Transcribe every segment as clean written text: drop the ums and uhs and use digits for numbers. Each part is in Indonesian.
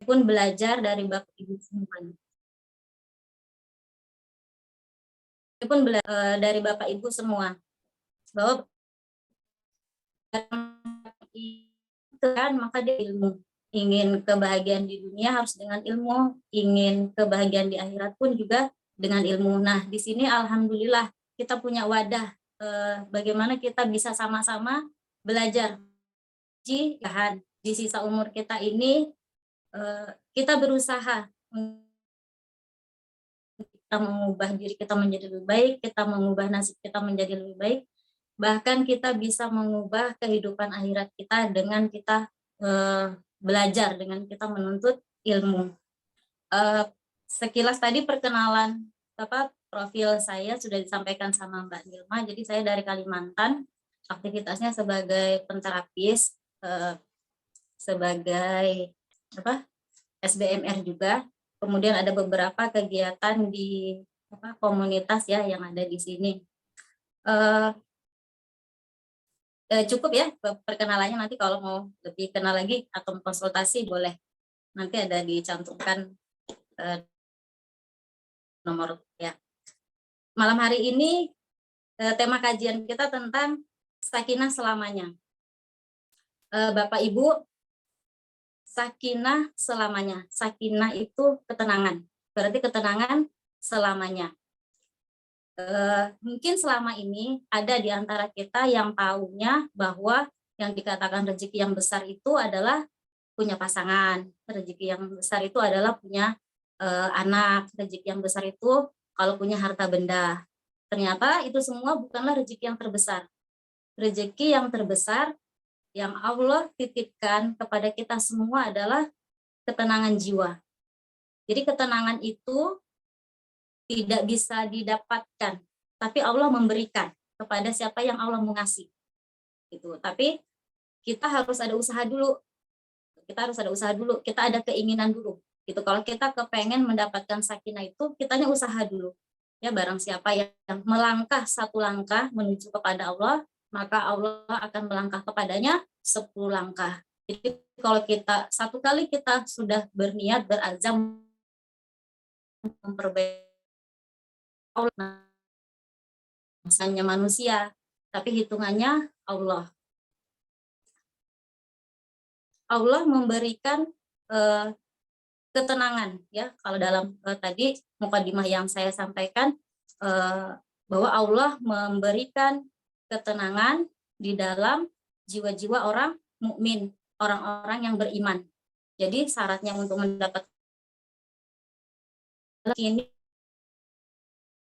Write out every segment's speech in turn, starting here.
pun belajar dari Bapak Ibu semuanya. Pun dari Bapak Ibu semua bahwa itu kan maka dia ilmu. Ingin kebahagiaan di dunia harus dengan ilmu, ingin kebahagiaan di akhirat pun juga dengan ilmu. Nah, di sini alhamdulillah kita punya wadah bagaimana kita bisa sama-sama belajar di sisa umur kita ini. Kita berusaha kita mengubah diri kita menjadi lebih baik, kita mengubah nasib kita menjadi lebih baik, bahkan kita bisa mengubah kehidupan akhirat kita dengan kita belajar, dengan kita menuntut ilmu. Sekilas tadi perkenalan profil saya sudah disampaikan sama Mbak Nilma. Jadi saya dari Kalimantan, aktivitasnya sebagai penterapis, sebagai SBMR juga. Kemudian ada beberapa kegiatan di komunitas ya yang ada di sini. Cukup ya perkenalannya, nanti kalau mau lebih kenal lagi atau konsultasi boleh, nanti ada dicantumkan nomor ya. Malam hari ini tema kajian kita tentang sakinah selamanya. Bapak Ibu, sakinah selamanya. Sakinah itu ketenangan, berarti ketenangan selamanya. Mungkin selama ini ada di antara kita yang tahunya bahwa yang dikatakan rezeki yang besar itu adalah punya pasangan, rezeki yang besar itu adalah punya anak, rezeki yang besar itu kalau punya harta benda. Ternyata itu semua bukanlah rezeki yang terbesar. Rezeki yang terbesar yang Allah titipkan kepada kita semua adalah ketenangan jiwa. Jadi ketenangan itu tidak bisa didapatkan, tapi Allah memberikan kepada siapa yang Allah mengasihi. Gitu. Tapi kita harus ada usaha dulu. Kita ada keinginan dulu. Gitu. Kalau kita kepengen mendapatkan sakinah itu, kitanya usaha dulu. Ya, barang siapa yang melangkah satu langkah menuju kepada Allah, maka Allah akan melangkah kepadanya 10 langkah. Jadi kalau kita satu kali kita sudah berniat, berazam memperbaiki Allah, misalnya manusia, tapi hitungannya Allah. Allah memberikan ketenangan ya. Kalau dalam tadi mukadimah yang saya sampaikan, bahwa Allah memberikan ketenangan di dalam jiwa-jiwa orang mukmin, orang-orang yang beriman. Jadi syaratnya untuk mendapat ini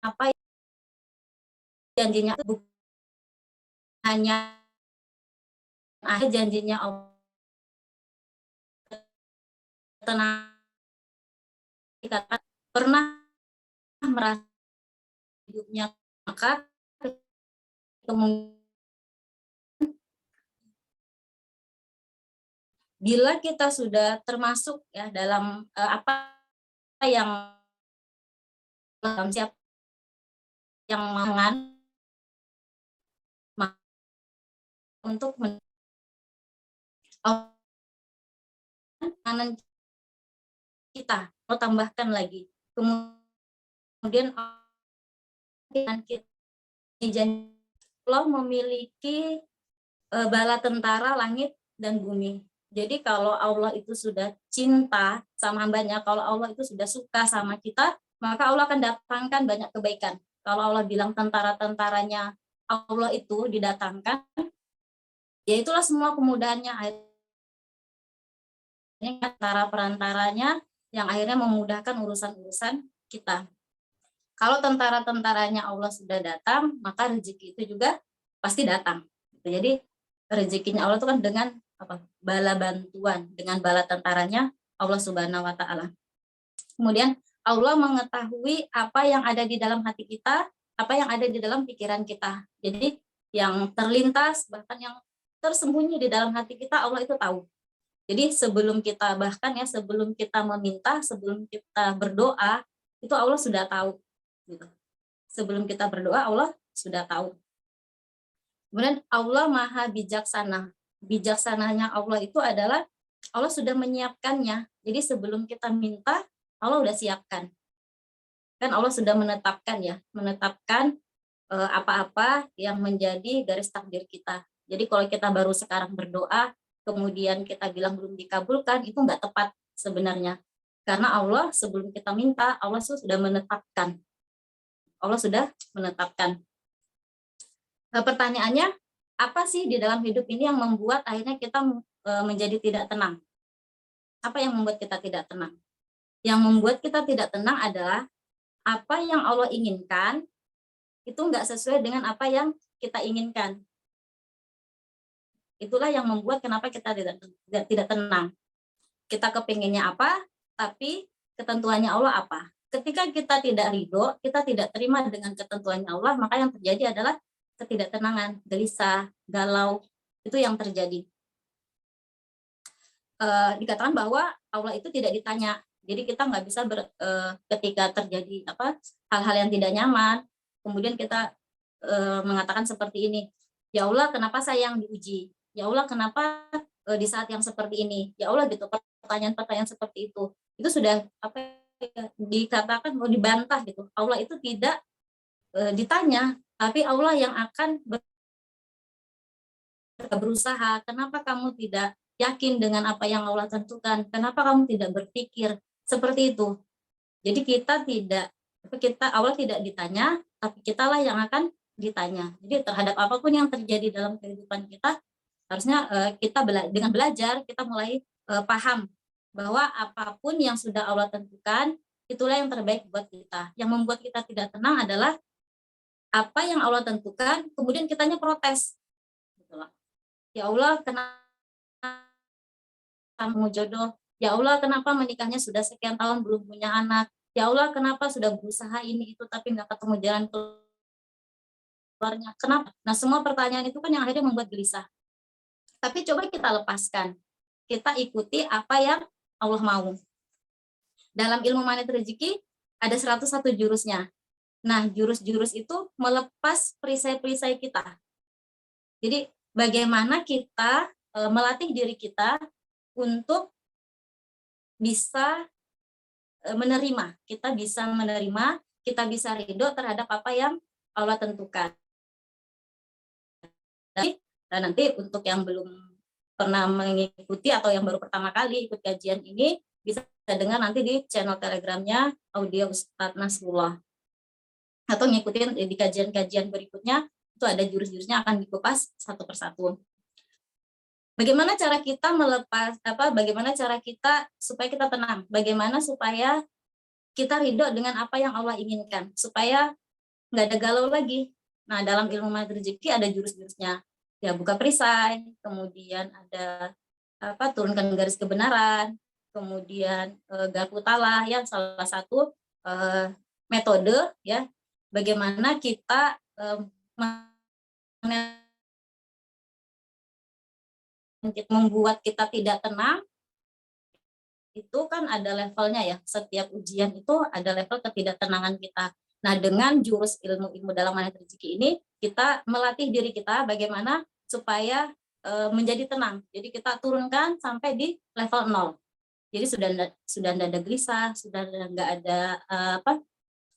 apa janjinya, hanya janjinya Allah tenang, pernah merasa hidupnya, maka kemungkinan bila kita sudah termasuk ya dalam apa yang siapa yang mengan untuk makanan kita, mau tambahkan lagi. Kemudian kita Allah memiliki bala tentara langit dan bumi. Jadi kalau Allah itu sudah cinta sama hambanya, kalau Allah itu sudah suka sama kita, maka Allah akan datangkan banyak kebaikan. Kalau Allah bilang tentara-tentaranya Allah itu didatangkan, ya itulah semua kemudahannya. Ini perantara-perantaranya yang akhirnya memudahkan urusan-urusan kita. Kalau tentara-tentaranya Allah sudah datang, maka rezeki itu juga pasti datang. Jadi rezekinya Allah itu kan dengan bala bantuan, dengan bala tentaranya Allah Subhanahu wa Ta'ala. Kemudian Allah mengetahui apa yang ada di dalam hati kita, apa yang ada di dalam pikiran kita. Jadi yang terlintas, bahkan yang tersembunyi di dalam hati kita, Allah itu tahu. Jadi sebelum kita sebelum kita meminta, sebelum kita berdoa, itu Allah sudah tahu. Gitu. Sebelum kita berdoa, Allah sudah tahu. Kemudian Allah maha bijaksana. Bijaksananya Allah itu adalah Allah sudah menyiapkannya. Jadi sebelum kita minta, Allah sudah siapkan. Kan Allah sudah menetapkan ya, menetapkan apa-apa yang menjadi garis takdir kita. Jadi kalau kita baru sekarang berdoa, kemudian kita bilang belum dikabulkan, itu nggak tepat sebenarnya. Karena Allah sebelum kita minta, Allah sudah menetapkan. Allah sudah menetapkan. Pertanyaannya, apa sih di dalam hidup ini yang membuat akhirnya kita menjadi tidak tenang? Apa yang membuat kita tidak tenang? Yang membuat kita tidak tenang adalah apa yang Allah inginkan itu nggak sesuai dengan apa yang kita inginkan. Itulah yang membuat kenapa kita tidak tenang. Kita kepinginnya apa, tapi ketentuannya Allah apa. Ketika kita tidak ridho, kita tidak terima dengan ketentuannya Allah, maka yang terjadi adalah ketidaktenangan, gelisah, galau, itu yang terjadi. Dikatakan bahwa Allah itu tidak ditanya, jadi kita nggak bisa ketika terjadi hal-hal yang tidak nyaman, kemudian kita mengatakan seperti ini, ya Allah kenapa saya yang diuji, ya Allah kenapa di saat yang seperti ini, ya Allah gitu, pertanyaan-pertanyaan seperti itu sudah dikatakan mau dibantah gitu. Allah itu tidak ditanya, tapi Allah yang akan berusaha. Kenapa kamu tidak yakin dengan apa yang Allah tentukan? Kenapa kamu tidak berpikir seperti itu? Jadi Allah tidak ditanya, tapi kitalah yang akan ditanya. Jadi terhadap apapun yang terjadi dalam kehidupan kita, harusnya kita dengan belajar kita mulai paham bahwa apapun yang sudah Allah tentukan, itulah yang terbaik buat kita. Yang membuat kita tidak tenang adalah apa yang Allah tentukan, kemudian kitanya protes. Gitu loh. Ya Allah, kenapa kamu jodoh? Ya Allah, kenapa menikahnya sudah sekian tahun belum punya anak? Ya Allah, kenapa sudah berusaha ini itu tapi nggak ketemu jalan keluarnya? Kenapa? Nah, semua pertanyaan itu kan yang akhirnya membuat gelisah. Tapi coba kita lepaskan. Kita ikuti apa yang Allah mau. Dalam ilmu magnet rezeki ada 101 jurusnya. Nah, jurus-jurus itu melepas perisai-perisai kita. Jadi, bagaimana kita melatih diri kita untuk bisa menerima. Kita bisa menerima, kita bisa ridho terhadap apa yang Allah tentukan. Dan nanti untuk yang belum pernah mengikuti atau yang baru pertama kali ikut kajian ini, bisa dengar nanti di channel Telegramnya Audio Ustadz Nasrullah. Atau ngikutin di kajian-kajian berikutnya, itu ada jurus-jurusnya akan dikupas satu persatu. Bagaimana cara kita bagaimana cara kita supaya kita tenang? Bagaimana supaya kita ridho dengan apa yang Allah inginkan? Supaya nggak ada galau lagi. Nah, dalam ilmu magnet rezeki ada jurus-jurusnya. Ya, buka perisai, kemudian ada turunkan garis kebenaran, kemudian garputalah ya salah satu metode ya bagaimana kita membuat kita tidak tenang. Itu kan ada levelnya ya, setiap ujian itu ada level ketidaktenangan kita. Nah, dengan jurus ilmu-ilmu dalam magnet rezeki ini, kita melatih diri kita bagaimana supaya menjadi tenang. Jadi kita turunkan sampai di level 0. Jadi sudah tidak ada gelisah, sudah nggak ada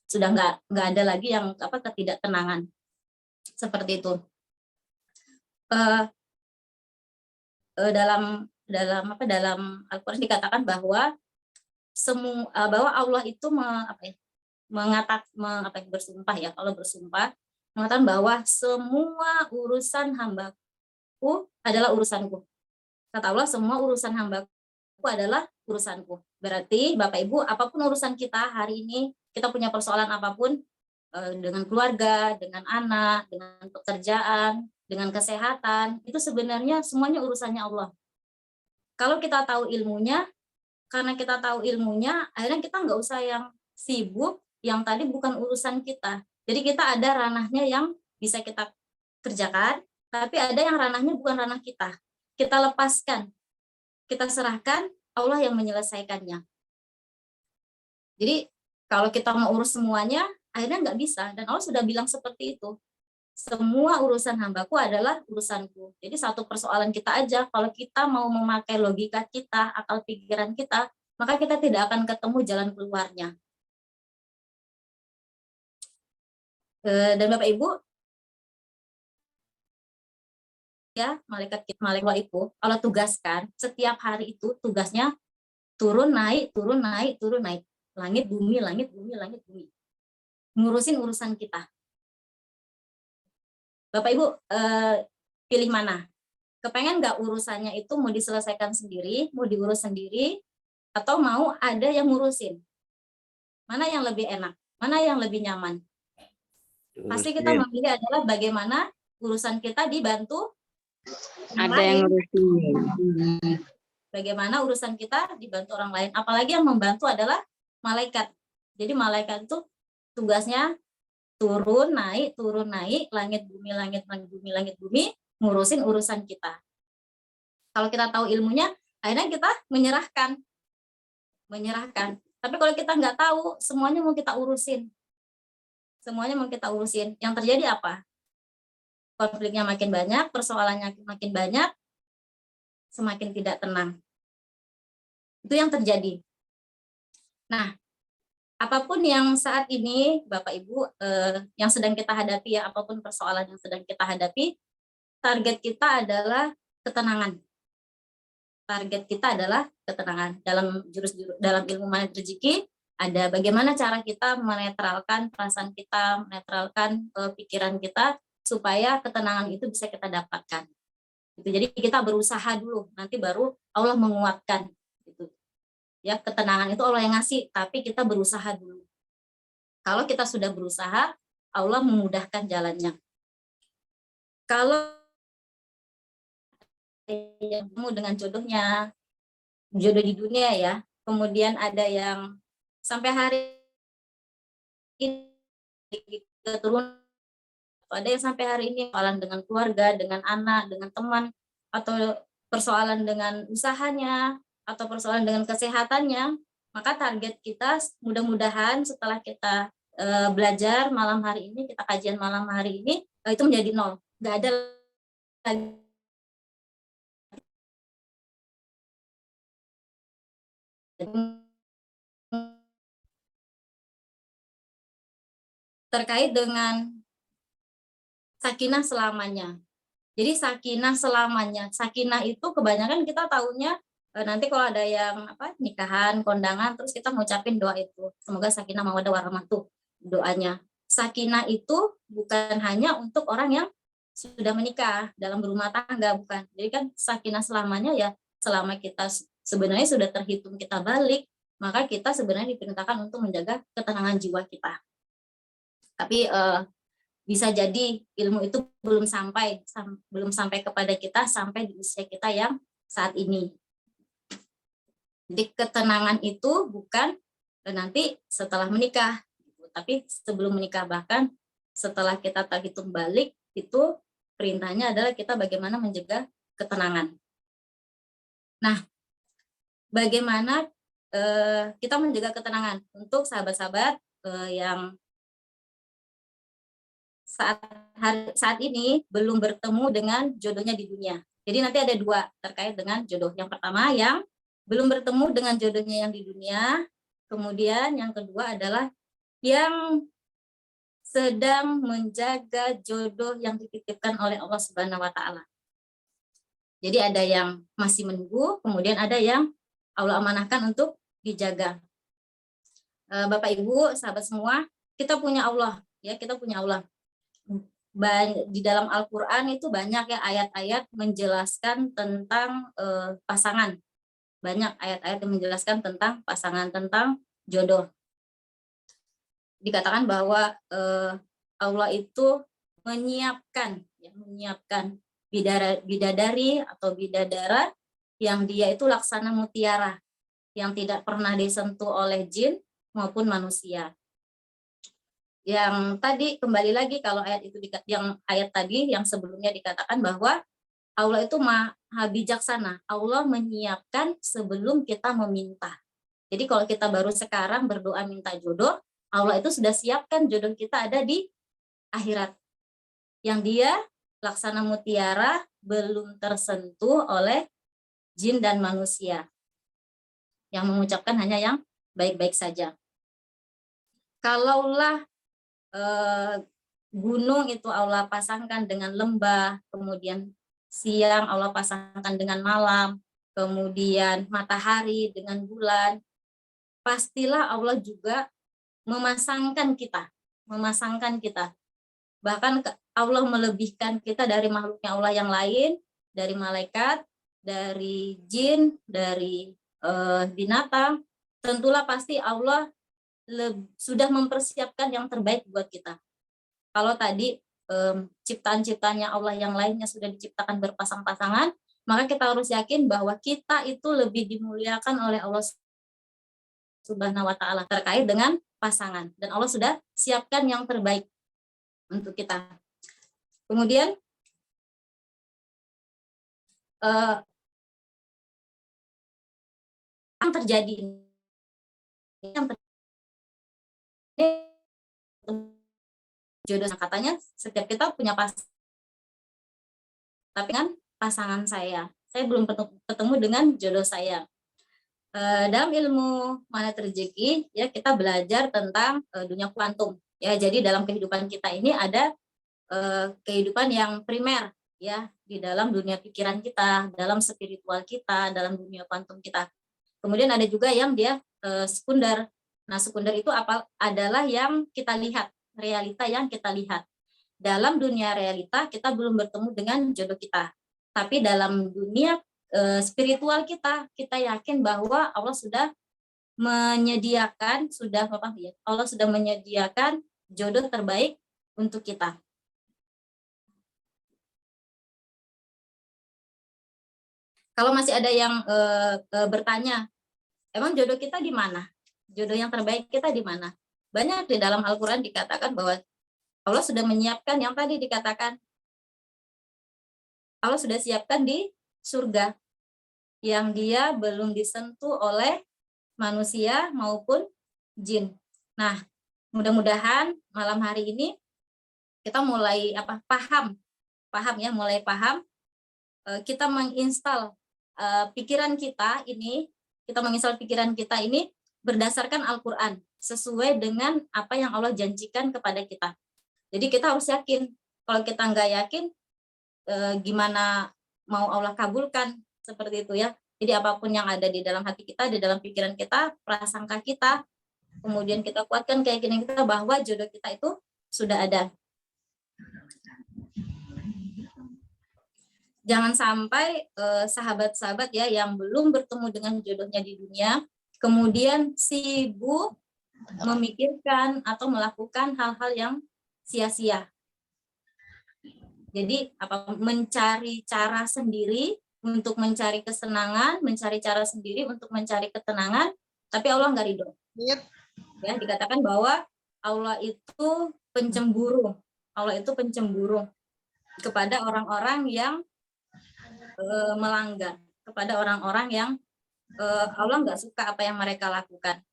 sudah nggak ada lagi yang ketidaktenangan seperti itu. Dalam Al-Qur'an dikatakan bahwa bahwa Allah itu bersumpah ya, Allah bersumpah mengatakan bahwa semua urusan hambaku adalah urusanku. Kata Allah, semua urusan hambaku adalah urusanku. Berarti Bapak Ibu, apapun urusan kita hari ini, kita punya persoalan apapun dengan keluarga, dengan anak, dengan pekerjaan, dengan kesehatan, itu sebenarnya semuanya urusannya Allah. Kalau kita tahu ilmunya, karena kita tahu ilmunya, akhirnya kita nggak usah yang sibuk, yang tadi bukan urusan kita. Jadi kita ada ranahnya yang bisa kita kerjakan, tapi ada yang ranahnya bukan ranah kita. Kita lepaskan, kita serahkan, Allah yang menyelesaikannya. Jadi kalau kita mau urus semuanya, akhirnya nggak bisa. Dan Allah sudah bilang seperti itu. semua urusan hambaku adalah urusanku. Jadi satu persoalan kita aja, kalau kita mau memakai logika kita, akal pikiran kita, maka kita tidak akan ketemu jalan keluarnya. Dan Bapak Ibu, ya malaikat itu kalau tugaskan setiap hari itu tugasnya turun naik, turun naik, turun naik, langit bumi, langit bumi, langit bumi, ngurusin urusan kita. Bapak Ibu pilih mana? Kepengen nggak urusannya itu mau diselesaikan sendiri, mau diurus sendiri, atau mau ada yang ngurusin? Mana yang lebih enak? Mana yang lebih nyaman? Pasti kita memilih adalah bagaimana urusan kita dibantu ada yang ngurusin. Bagaimana urusan kita dibantu orang lain. Apalagi yang membantu adalah malaikat. Jadi malaikat itu tugasnya turun naik, langit bumi, langit bumi, langit bumi, ngurusin urusan kita. Kalau kita tahu ilmunya, akhirnya kita menyerahkan. Tapi kalau kita nggak tahu, semuanya mau kita urusin. Yang terjadi apa? Konfliknya makin banyak, persoalannya makin banyak, semakin tidak tenang. Itu yang terjadi. Nah, apapun yang saat ini Bapak Ibu yang sedang kita hadapi, ya, apapun persoalan yang sedang kita hadapi, target kita adalah ketenangan. Dalam ilmu magnet rezeki ada bagaimana cara kita menetralkan perasaan kita, menetralkan pikiran kita supaya ketenangan itu bisa kita dapatkan. Jadi kita berusaha dulu, nanti baru Allah menguatkan. Ya, ketenangan itu Allah yang ngasih, tapi kita berusaha dulu. Kalau kita sudah berusaha, Allah memudahkan jalannya. Kalau yang ketemu dengan jodoh di dunia ya, kemudian ada yang sampai hari ini keturunan, ada yang sampai hari ini persoalan dengan keluarga, dengan anak, dengan teman, atau persoalan dengan usahanya, atau persoalan dengan kesehatannya, maka target kita mudah-mudahan setelah kita belajar malam hari ini, kita kajian malam hari ini, itu menjadi 0. Nggak ada lagi terkait dengan sakinah selamanya. Jadi sakinah itu kebanyakan kita tahunya nanti kalau ada yang nikahan, kondangan, terus kita ngucapin doa itu, semoga sakinah mawaddah warahmatuh, doanya. Sakinah itu bukan hanya untuk orang yang sudah menikah, dalam berumah tangga, bukan. Jadi kan sakinah selamanya ya selama kita sebenarnya sudah terhitung kita balik, maka kita sebenarnya diperintahkan untuk menjaga ketenangan jiwa kita. Tapi bisa jadi ilmu itu belum sampai kepada kita sampai di usia kita yang saat ini. Jadi ketenangan itu bukan nanti setelah menikah, tapi sebelum menikah, bahkan setelah kita terhitung balik, itu perintahnya adalah kita bagaimana menjaga ketenangan. Nah, bagaimana kita menjaga ketenangan untuk sahabat-sahabat yang saat ini belum bertemu dengan jodohnya di dunia. Jadi nanti ada 2 terkait dengan jodoh. Yang pertama yang belum bertemu dengan jodohnya yang di dunia, kemudian yang kedua adalah yang sedang menjaga jodoh yang dititipkan oleh Allah Subhanahu wa taala. Jadi ada yang masih menunggu, kemudian ada yang Allah amanahkan untuk dijaga. Bapak Ibu, sahabat semua, kita punya Allah, ya, kita punya Allah. Di dalam Al-Quran itu banyak ya ayat-ayat menjelaskan tentang pasangan. Banyak ayat-ayat yang menjelaskan tentang pasangan, tentang jodoh. Dikatakan bahwa Allah itu menyiapkan bidadari atau bidadara yang dia itu laksana mutiara, yang tidak pernah disentuh oleh jin maupun manusia. Yang tadi kembali lagi kalau ayat tadi yang sebelumnya dikatakan bahwa Allah itu maha bijaksana. Allah menyiapkan sebelum kita meminta. Jadi kalau kita baru sekarang berdoa minta jodoh, Allah itu sudah siapkan jodoh kita ada di akhirat. yang dia laksana mutiara belum tersentuh oleh jin dan manusia, yang mengucapkan hanya yang baik-baik saja. Kalaulah gunung itu Allah pasangkan dengan lembah, kemudian siang Allah pasangkan dengan malam, kemudian matahari dengan bulan, pastilah Allah juga memasangkan kita. Bahkan Allah melebihkan kita dari makhluknya Allah yang lain, dari malaikat, dari jin, dari binatang. Tentulah pasti Allah sudah mempersiapkan yang terbaik buat kita. Kalau tadi ciptaan-ciptaannya Allah yang lainnya sudah diciptakan berpasang-pasangan, maka kita harus yakin bahwa kita itu lebih dimuliakan oleh Allah Subhanahu wa Ta'ala terkait dengan pasangan, dan Allah sudah siapkan yang terbaik untuk kita. Kemudian yang terjadi jodoh, katanya setiap kita punya pasangan, tapi kan pasangan saya belum ketemu dengan jodoh saya. Dalam ilmu magnet rezeki ya, kita belajar tentang dunia kuantum ya. Jadi dalam kehidupan kita ini ada kehidupan yang primer ya, di dalam dunia pikiran kita, dalam spiritual kita, dalam dunia kuantum kita. Kemudian ada juga yang dia sekunder. Nah, sekunder itu adalah yang kita lihat, realita yang kita lihat. Dalam dunia realita kita belum bertemu dengan jodoh kita, tapi dalam dunia spiritual kita yakin bahwa Allah sudah menyediakan, Allah sudah menyediakan jodoh terbaik untuk kita. Kalau masih ada yang bertanya, emang jodoh kita di mana? Jodoh yang terbaik kita di mana? Banyak di dalam Al-Quran dikatakan bahwa Allah sudah menyiapkan yang tadi dikatakan. Allah sudah siapkan di surga yang dia belum disentuh oleh manusia maupun jin. Nah, mudah-mudahan malam hari ini kita mulai paham ya, mulai paham. Kita menginstal pikiran kita ini berdasarkan Al-Quran, sesuai dengan apa yang Allah janjikan kepada kita. Jadi kita harus yakin. Kalau kita nggak yakin, gimana mau Allah kabulkan, seperti itu ya. Jadi apapun yang ada di dalam hati kita, di dalam pikiran kita, prasangka kita, kemudian kita kuatkan keyakinan kita bahwa jodoh kita itu sudah ada. Jangan sampai sahabat-sahabat ya yang belum bertemu dengan jodohnya di dunia, kemudian sibuk memikirkan atau melakukan hal-hal yang sia-sia. Jadi mencari cara sendiri untuk mencari kesenangan, mencari cara sendiri untuk mencari ketenangan, tapi Allah nggak ridho. Ya, dikatakan bahwa Allah itu pencemburu. Allah itu pencemburu kepada orang-orang yang melanggar, kepada orang-orang yang Allah nggak suka apa yang mereka lakukan.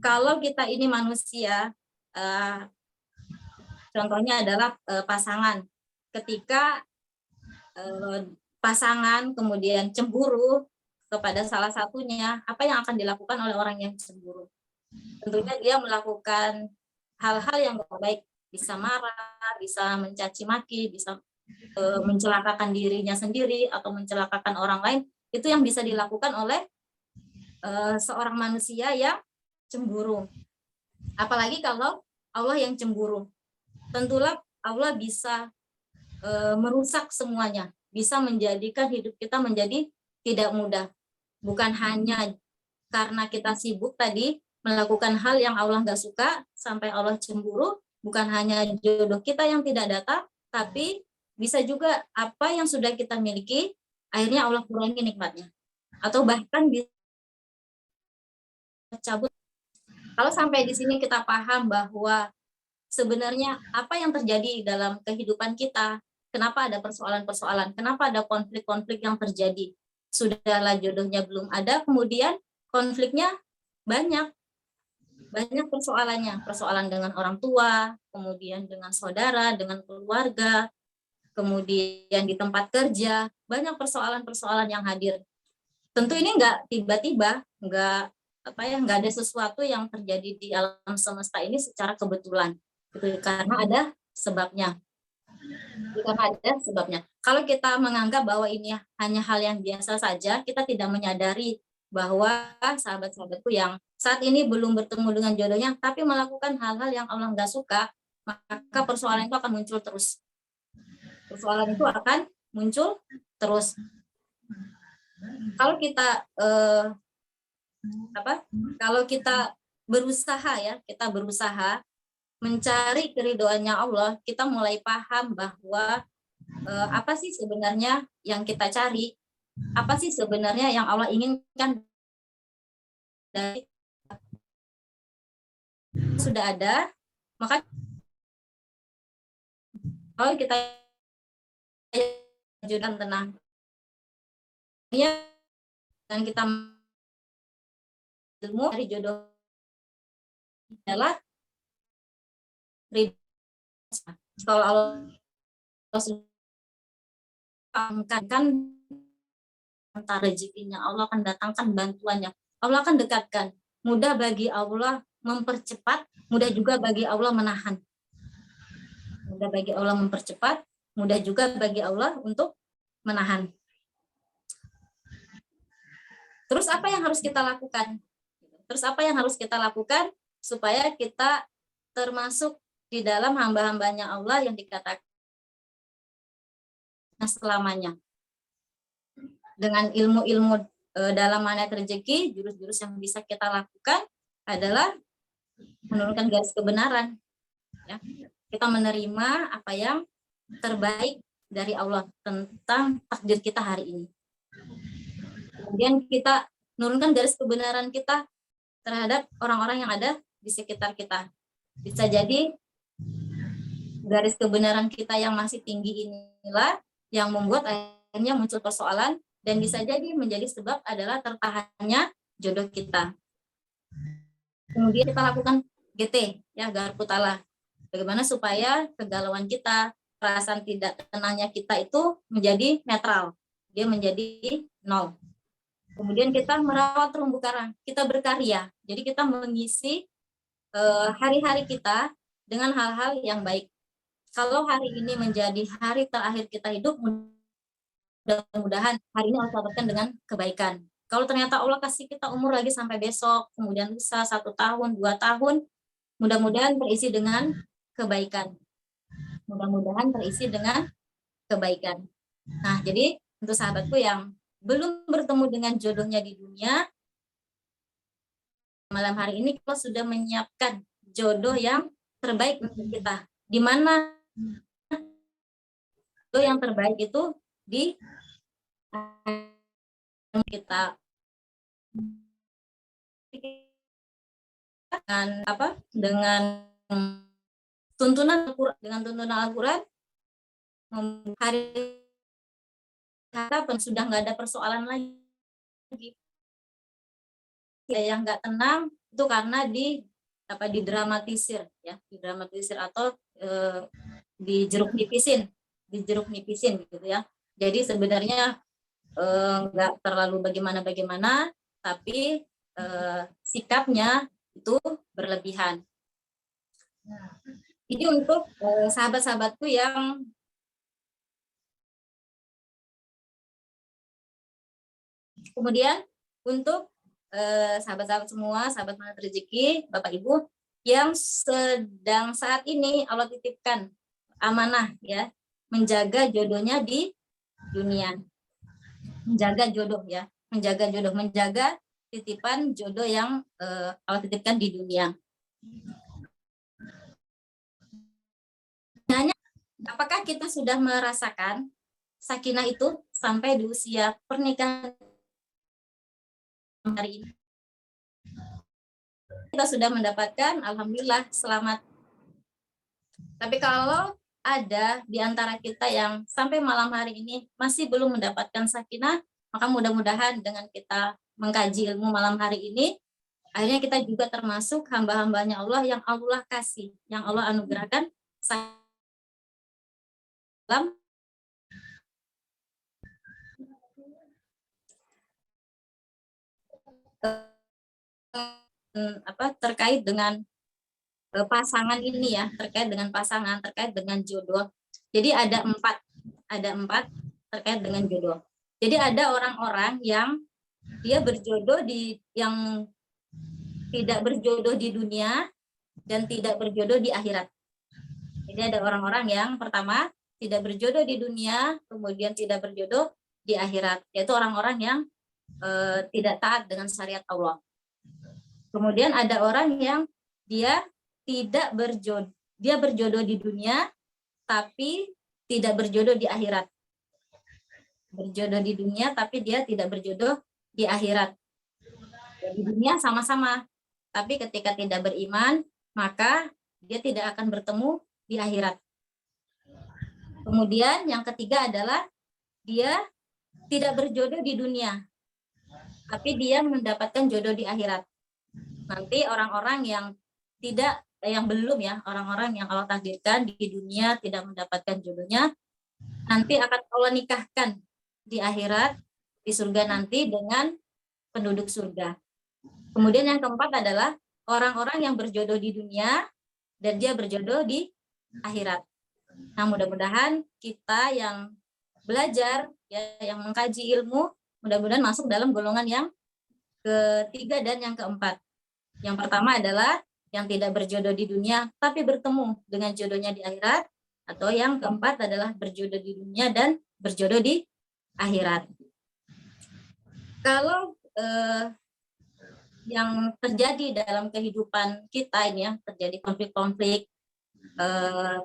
Kalau kita ini manusia, contohnya adalah pasangan. Ketika pasangan kemudian cemburu kepada salah satunya, apa yang akan dilakukan oleh orang yang cemburu? Tentunya dia melakukan hal-hal yang tidak baik, bisa marah, bisa mencaci maki, bisa mencelakakan dirinya sendiri atau mencelakakan orang lain. Itu yang bisa dilakukan oleh seorang manusia yang cemburu. Apalagi kalau Allah yang cemburu. Tentulah Allah bisa merusak semuanya, bisa menjadikan hidup kita menjadi tidak mudah. Bukan hanya karena kita sibuk tadi melakukan hal yang Allah nggak suka sampai Allah cemburu, bukan hanya jodoh kita yang tidak datang, tapi bisa juga apa yang sudah kita miliki akhirnya Allah kurangi nikmatnya, atau bahkan bisa cabut. Kalau sampai di sini kita paham bahwa sebenarnya apa yang terjadi dalam kehidupan kita, kenapa ada persoalan-persoalan, kenapa ada konflik-konflik yang terjadi. Sudahlah jodohnya belum ada, kemudian konfliknya banyak. banyak persoalannya, persoalan dengan orang tua, kemudian dengan saudara, dengan keluarga, kemudian di tempat kerja, banyak persoalan-persoalan yang hadir. Tentu ini nggak tiba-tiba, nggak ada sesuatu yang terjadi di alam semesta ini secara kebetulan, gitu, karena ada sebabnya. Karena ada sebabnya. Kalau kita menganggap bahwa ini hanya hal yang biasa saja, kita tidak menyadari bahwa sahabat-sahabatku yang saat ini belum bertemu dengan jodohnya, tapi melakukan hal-hal yang Allah nggak suka, maka persoalan itu akan muncul terus. Persoalan itu akan muncul terus. Kalau kita kalau kita berusaha ya, kita berusaha mencari keridhoannya Allah, kita mulai paham bahwa apa sih sebenarnya yang kita cari, apa sih sebenarnya yang Allah inginkan dari sudah ada, maka kalau kita judan tenang dan kita ilmu dari jodoh adalah ridho. Kalau Allah kan antara rezekinya, Allah akan datangkan bantuannya, Allah akan dekatkan. Mudah bagi Allah mempercepat, mudah juga bagi Allah menahan. Mudah bagi Allah mempercepat, mudah juga bagi Allah untuk menahan. Terus apa yang harus kita lakukan? Terus apa yang harus kita lakukan supaya kita termasuk di dalam hamba-hambanya Allah yang dikatakan selamanya? Dengan ilmu-ilmu dalam manat rezeki, jurus-jurus yang bisa kita lakukan adalah menurunkan garis kebenaran. Ya. Kita menerima apa yang terbaik dari Allah tentang takdir kita hari ini. Kemudian kita menurunkan garis kebenaran kita terhadap orang-orang yang ada di sekitar kita. Bisa jadi garis kebenaran kita yang masih tinggi inilah yang membuat akhirnya muncul persoalan, dan bisa jadi menjadi sebab adalah tertahannya jodoh kita. Kemudian kita lakukan GT, ya, Garputala. Bagaimana supaya kegalauan kita, perasaan tidak tenangnya kita itu menjadi netral, dia menjadi 0. Kemudian kita merawat terumbu karang, kita berkarya. Jadi kita mengisi hari-hari kita dengan hal-hal yang baik. Kalau hari ini menjadi hari terakhir kita hidup, mudah-mudahan hari ini Allah dapatkan dengan kebaikan. Kalau ternyata Allah kasih kita umur lagi sampai besok, kemudian bisa 1 tahun, 2 tahun, mudah-mudahan terisi dengan kebaikan. Mudah-mudahan terisi dengan kebaikan. Nah, jadi untuk sahabatku yang belum bertemu dengan jodohnya di dunia, malam hari ini kita sudah menyiapkan jodoh yang terbaik untuk kita. Di mana jodoh yang terbaik itu di kita dengan tuntunan Al-Quran, hari harapan sudah nggak ada persoalan lagi. Yang nggak tenang itu karena didramatisir, ya, didramatisir atau dijeruk nipisin gitu ya. Jadi sebenarnya nggak terlalu bagaimana, tapi sikapnya itu berlebihan. Ini untuk sahabat-sahabatku yang kemudian untuk sahabat-sahabat semua, sahabat manat rezeki, Bapak Ibu yang sedang saat ini Allah titipkan amanah, ya, menjaga jodohnya di dunia. Menjaga jodoh, ya, menjaga titipan jodoh yang Allah titipkan di dunia. Apakah kita sudah merasakan sakinah itu sampai di usia pernikahan hari ini? Kita sudah mendapatkan, alhamdulillah, selamat. Tapi kalau ada di antara kita yang sampai malam hari ini masih belum mendapatkan sakinah, maka mudah-mudahan dengan kita mengkaji ilmu malam hari ini, Akhirnya kita juga termasuk hamba-hambanya Allah yang Allah kasih, yang Allah anugerahkan salam terkait dengan pasangan ini ya, terkait dengan pasangan, terkait dengan jodoh. Jadi ada empat terkait dengan jodoh. Jadi ada orang-orang yang dia berjodoh yang tidak berjodoh di dunia dan tidak berjodoh di akhirat. Jadi ada orang-orang yang pertama tidak berjodoh di dunia, kemudian tidak berjodoh di akhirat, yaitu orang-orang yang tidak taat dengan syariat Allah. Kemudian ada orang yang dia tidak berjodoh, dia berjodoh di dunia tapi tidak berjodoh di akhirat. Berjodoh di dunia tapi dia tidak berjodoh di akhirat. Di dunia sama-sama, tapi ketika tidak beriman, maka dia tidak akan bertemu di akhirat. Kemudian yang ketiga adalah dia tidak berjodoh di dunia, tapi dia mendapatkan jodoh di akhirat. Nanti orang-orang yang belum ya, orang-orang yang Allah takdirkan di dunia tidak mendapatkan jodohnya, nanti akan Allah nikahkan di akhirat, di surga nanti dengan penduduk surga. Kemudian yang keempat adalah orang-orang yang berjodoh di dunia dan dia berjodoh di akhirat. Nah, mudah-mudahan kita yang belajar, ya, yang mengkaji ilmu, mudah-mudahan masuk dalam golongan yang ketiga dan yang keempat. Yang pertama adalah yang tidak berjodoh di dunia, tapi bertemu dengan jodohnya di akhirat. Atau yang keempat adalah berjodoh di dunia dan berjodoh di akhirat. Kalau yang terjadi dalam kehidupan kita ini ya, terjadi konflik-konflik,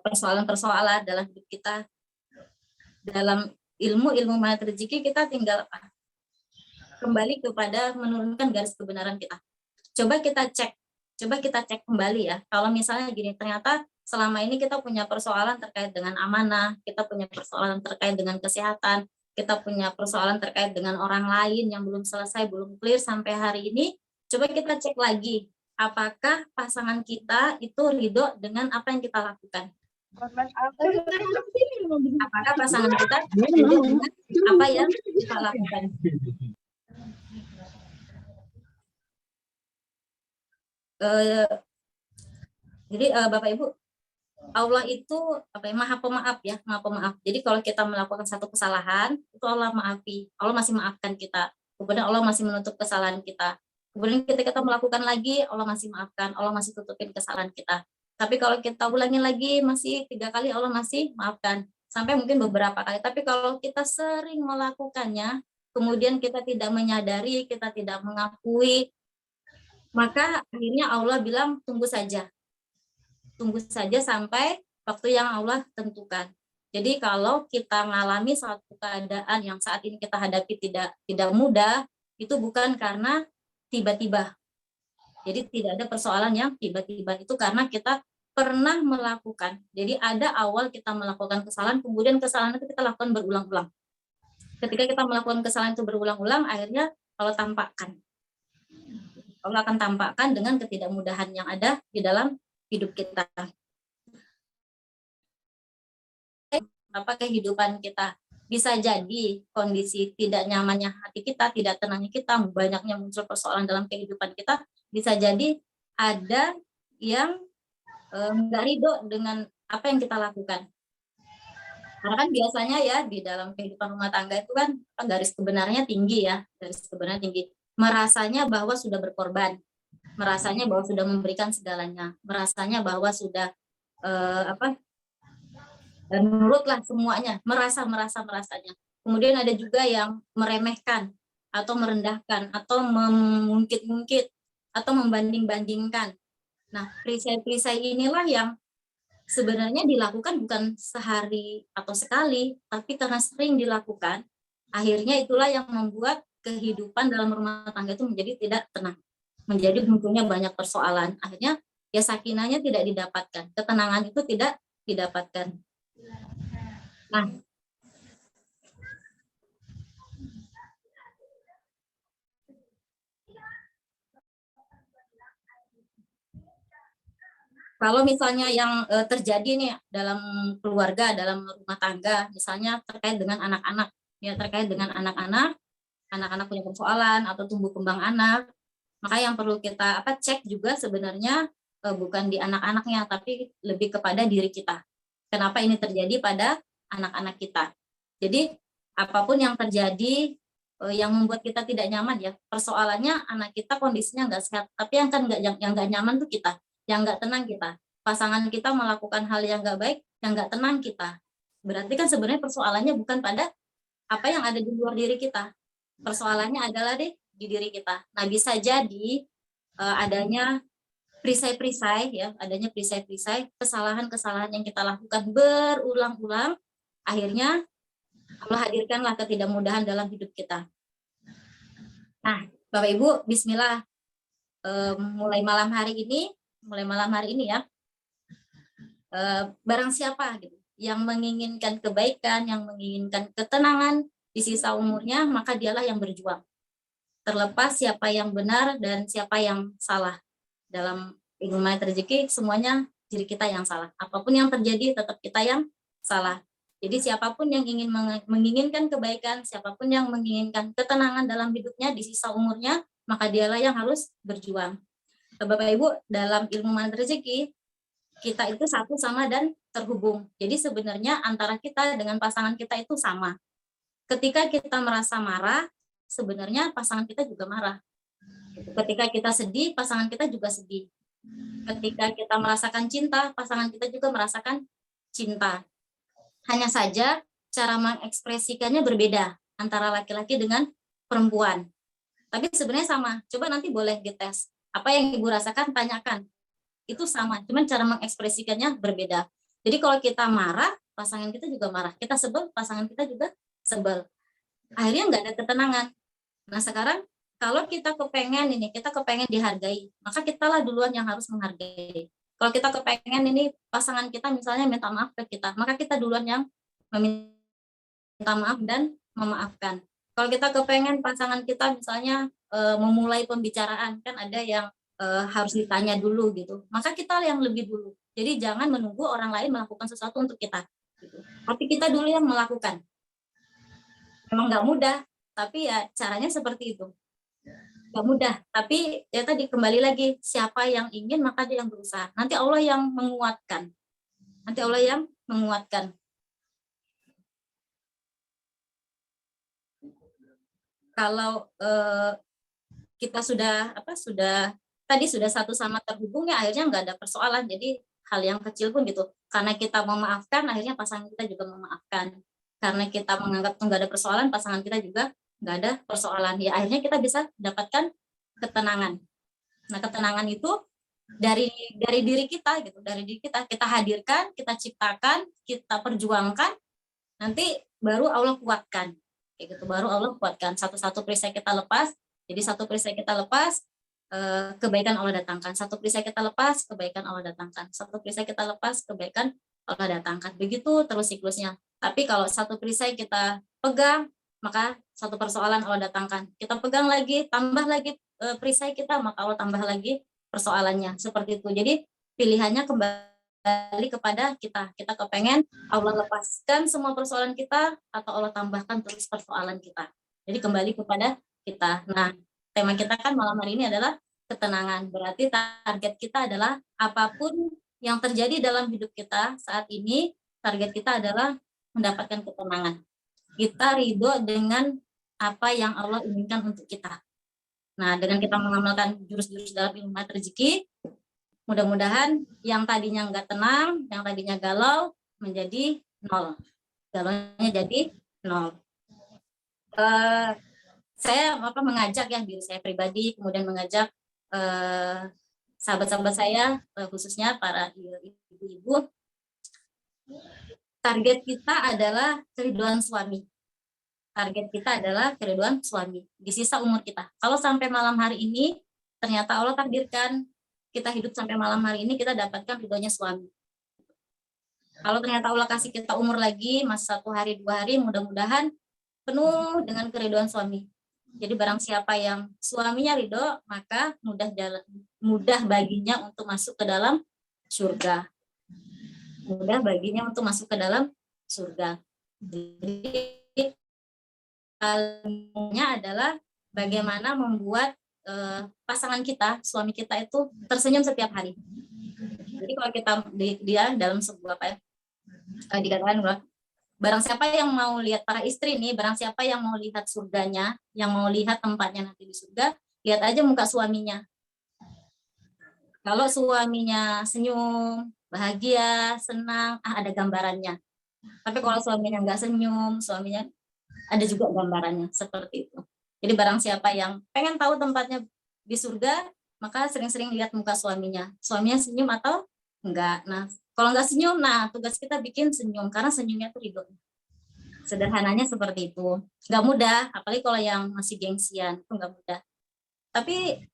persoalan-persoalan dalam hidup kita, dalam ilmu magnet rezeki, kita tinggal kembali kepada menurunkan garis kebenaran kita. Coba kita cek kembali ya. Kalau misalnya gini, ternyata selama ini kita punya persoalan terkait dengan amanah, kita punya persoalan terkait dengan kesehatan, kita punya persoalan terkait dengan orang lain yang belum selesai, belum clear sampai hari ini. Coba kita cek lagi, apakah pasangan kita itu ridho dengan apa yang kita lakukan? Apakah pasangan kita ridho dengan apa yang kita lakukan? Jadi Bapak Ibu, Allah itu maha pemaaf ya, maha pemaaf. Jadi kalau kita melakukan satu kesalahan, itu Allah maafi, Allah masih maafkan kita. Kemudian Allah masih menutup kesalahan kita. Kemudian ketika kita melakukan lagi, Allah masih maafkan, Allah masih tutupin kesalahan kita. Tapi kalau kita ulangi lagi, masih 3 kali Allah masih maafkan, sampai mungkin beberapa kali. Tapi kalau kita sering melakukannya, kemudian kita tidak menyadari, kita tidak mengakui, maka akhirnya Allah bilang tunggu saja sampai waktu yang Allah tentukan. Jadi kalau kita mengalami suatu keadaan yang saat ini kita hadapi tidak mudah, itu bukan karena tiba-tiba. Jadi tidak ada persoalan yang tiba-tiba, itu karena kita pernah melakukan. Jadi ada awal kita melakukan kesalahan, kemudian kesalahan itu kita lakukan berulang-ulang. Ketika kita melakukan kesalahan itu berulang-ulang, akhirnya Allah tampakkan. Allah akan tampakkan dengan ketidakmudahan yang ada di dalam hidup kita. Kehidupan kita bisa jadi kondisi tidak nyamannya hati kita, tidak tenangnya kita, banyaknya muncul persoalan dalam kehidupan kita, bisa jadi ada yang nggak ridho dengan apa yang kita lakukan. Karena kan biasanya ya di dalam kehidupan rumah tangga itu kan garis kebenarannya tinggi ya, garis kebenaran tinggi. Merasanya bahwa sudah berkorban, merasanya bahwa sudah memberikan segalanya, merasanya bahwa sudah dan menurutlah semuanya, merasanya. Kemudian ada juga yang meremehkan atau merendahkan atau mengungkit-ungkit atau membanding-bandingkan. Nah, perisai-perisai inilah yang sebenarnya dilakukan bukan sehari atau sekali, tapi karena sering dilakukan, akhirnya itulah yang membuat kehidupan dalam rumah tangga itu menjadi tidak tenang, menjadi munculnya banyak persoalan. Akhirnya ya sakinahnya tidak didapatkan, ketenangan itu tidak didapatkan. Nah, Kalau misalnya yang terjadi nih dalam keluarga, dalam rumah tangga, misalnya terkait dengan anak-anak, ya terkait dengan anak-anak, anak-anak punya persoalan atau tumbuh kembang anak, maka yang perlu kita cek juga sebenarnya bukan di anak-anaknya, tapi lebih kepada diri kita. Kenapa ini terjadi pada anak-anak kita? Jadi apapun yang terjadi yang membuat kita tidak nyaman ya, persoalannya anak kita kondisinya nggak sehat, tapi yang nggak nyaman tuh kita, yang nggak tenang kita. Pasangan kita melakukan hal yang nggak baik, yang nggak tenang kita. Berarti kan sebenarnya persoalannya bukan pada apa yang ada di luar diri kita. Persoalannya adalah di diri kita. Nah, bisa jadi adanya perisai-perisai ya, adanya perisai-perisai kesalahan-kesalahan yang kita lakukan berulang-ulang, akhirnya Allah hadirkanlah ketidakmudahan dalam hidup kita. Nah, Bapak Ibu, Bismillah, mulai malam hari ini ya, barang siapa gitu yang menginginkan kebaikan, yang menginginkan ketenangan di sisa umurnya, maka dialah yang berjuang. Terlepas siapa yang benar dan siapa yang salah. Dalam ilmu magnet rezeki, semuanya diri kita yang salah. Apapun yang terjadi, tetap kita yang salah. Jadi siapapun yang ingin menginginkan kebaikan, siapapun yang menginginkan ketenangan dalam hidupnya di sisa umurnya, maka dialah yang harus berjuang. Bapak Ibu, dalam ilmu magnet rezeki, kita itu satu sama dan terhubung. Jadi sebenarnya antara kita dengan pasangan kita itu sama. Ketika kita merasa marah, sebenarnya pasangan kita juga marah. Ketika kita sedih, pasangan kita juga sedih. Ketika kita merasakan cinta, pasangan kita juga merasakan cinta. Hanya saja cara mengekspresikannya berbeda antara laki-laki dengan perempuan. Tapi sebenarnya sama. Coba nanti boleh dites. Apa yang Ibu rasakan, tanyakan. Itu sama, cuman cara mengekspresikannya berbeda. Jadi kalau kita marah, pasangan kita juga marah. Kita sebel, pasangan kita juga sebel. Akhirnya nggak ada ketenangan. Nah sekarang kalau kita kepengen dihargai, maka kitalah duluan yang harus menghargai. Kalau kita kepengen ini pasangan kita misalnya minta maaf ke kita, maka kita duluan yang meminta maaf dan memaafkan. Kalau kita kepengen pasangan kita misalnya memulai pembicaraan, kan ada yang harus ditanya dulu gitu, maka kita yang lebih dulu. Jadi jangan menunggu orang lain melakukan sesuatu untuk kita. Gitu. Tapi kita dulu yang melakukan. Memang nggak mudah, tapi ya caranya seperti itu. Nggak mudah, tapi ya tadi kembali lagi, siapa yang ingin maka dia yang berusaha. Nanti Allah yang menguatkan. Nanti Allah yang menguatkan. Kalau kita sudah tadi sudah satu sama terhubung ya, akhirnya nggak ada persoalan. Jadi hal yang kecil pun gitu, karena kita memaafkan, akhirnya pasangan kita juga memaafkan. Karena kita menganggap nggak ada persoalan, pasangan kita juga nggak ada persoalan. Ya akhirnya kita bisa dapatkan ketenangan. Nah ketenangan itu dari diri kita gitu, dari diri kita hadirkan, kita ciptakan, kita perjuangkan, nanti baru Allah kuatkan. Kayak gitu, baru Allah kuatkan. Satu-satu perisai kita lepas, jadi satu perisai kita lepas, kebaikan Allah datangkan. Satu perisai kita lepas, kebaikan Allah datangkan. Satu perisai kita lepas, kebaikan Allah datangkan. Begitu terus siklusnya. Tapi kalau satu perisai kita pegang, maka satu persoalan Allah datangkan. Kita pegang lagi, tambah lagi perisai kita, maka Allah tambah lagi persoalannya. Seperti itu. Jadi pilihannya kembali kepada kita. Kita kepengen Allah lepaskan semua persoalan kita, atau Allah tambahkan terus persoalan kita. Jadi kembali kepada kita. Nah, tema kita kan malam hari ini adalah ketenangan. Berarti target kita adalah apapun yang terjadi dalam hidup kita saat ini, target kita adalah mendapatkan ketenangan. Kita ridho dengan apa yang Allah inginkan untuk kita. Nah, dengan kita mengamalkan jurus-jurus dalam ilmu rezeki, mudah-mudahan yang tadinya nggak tenang, yang tadinya galau, menjadi nol. Galaunya jadi nol. Saya mengajak ya diri saya pribadi, kemudian mengajak sahabat-sahabat saya, khususnya para ibu-ibu, target kita adalah keriduan suami. Target kita adalah keriduan suami di sisa umur kita. Kalau sampai malam hari ini, ternyata Allah takdirkan kita hidup sampai malam hari ini, kita dapatkan ridhonya suami. Kalau ternyata Allah kasih kita umur lagi, masih 1 hari 2 hari, mudah-mudahan penuh dengan keriduan suami. Jadi barang siapa yang suaminya ridho, maka mudah baginya untuk masuk ke dalam surga. Mudah baginya untuk masuk ke dalam surga. Jadi ilmunya adalah bagaimana membuat pasangan kita, suami kita itu tersenyum setiap hari. Jadi kalau kita dia dalam sebuah apa ya, dikatakan bahwa barang siapa yang mau lihat para istri nih, barang siapa yang mau lihat surganya, yang mau lihat tempatnya nanti di surga, lihat aja muka suaminya. Kalau suaminya senyum, bahagia, senang, ada gambarannya. Tapi kalau suaminya nggak senyum, suaminya ada juga gambarannya seperti itu. Jadi barang siapa yang pengen tahu tempatnya di surga, maka sering-sering lihat muka suaminya. Suaminya senyum atau enggak. Nah, kalau nggak senyum, nah tugas kita bikin senyum, karena senyumnya itu ridho. Sederhananya seperti itu. Nggak mudah, apalagi kalau yang masih gengsian, itu nggak mudah. Tapi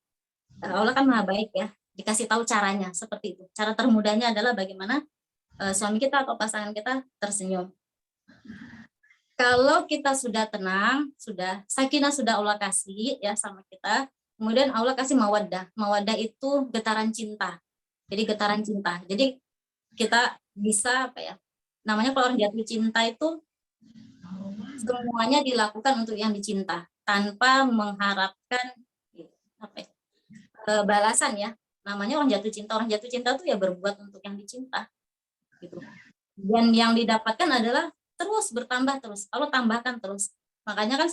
Allah kan maha baik ya, dikasih tahu caranya seperti itu. Cara termudahnya adalah bagaimana suami kita atau pasangan kita tersenyum. Kalau kita sudah tenang, sudah sakinah sudah Allah kasih ya sama kita, kemudian Allah kasih mawaddah. Mawaddah itu getaran cinta. Jadi getaran cinta. Jadi kita bisa apa ya? Namanya kalau orang jatuh cinta itu semuanya dilakukan untuk yang dicinta tanpa mengharapkan apa ya, balasan ya. Namanya orang jatuh cinta. Orang jatuh cinta itu ya berbuat untuk yang dicinta. Gitu. Dan yang didapatkan adalah terus bertambah terus. Allah tambahkan terus. Makanya kan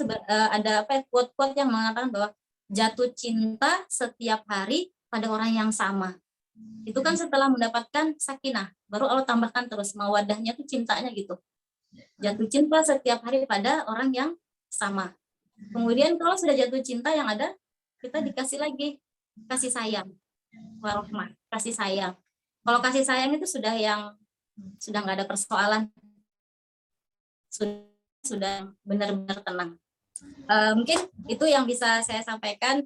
ada apa quote-quote yang mengatakan bahwa jatuh cinta setiap hari pada orang yang sama. Itu kan setelah mendapatkan sakinah, baru Allah tambahkan terus mawadahnya tuh cintanya gitu. Jatuh cinta setiap hari pada orang yang sama. Kemudian kalau sudah jatuh cinta yang ada, kita dikasih lagi kasih sayang, warahmah, kasih sayang. Kalau kasih sayang itu sudah nggak ada persoalan, sudah benar-benar tenang. Mungkin itu yang bisa saya sampaikan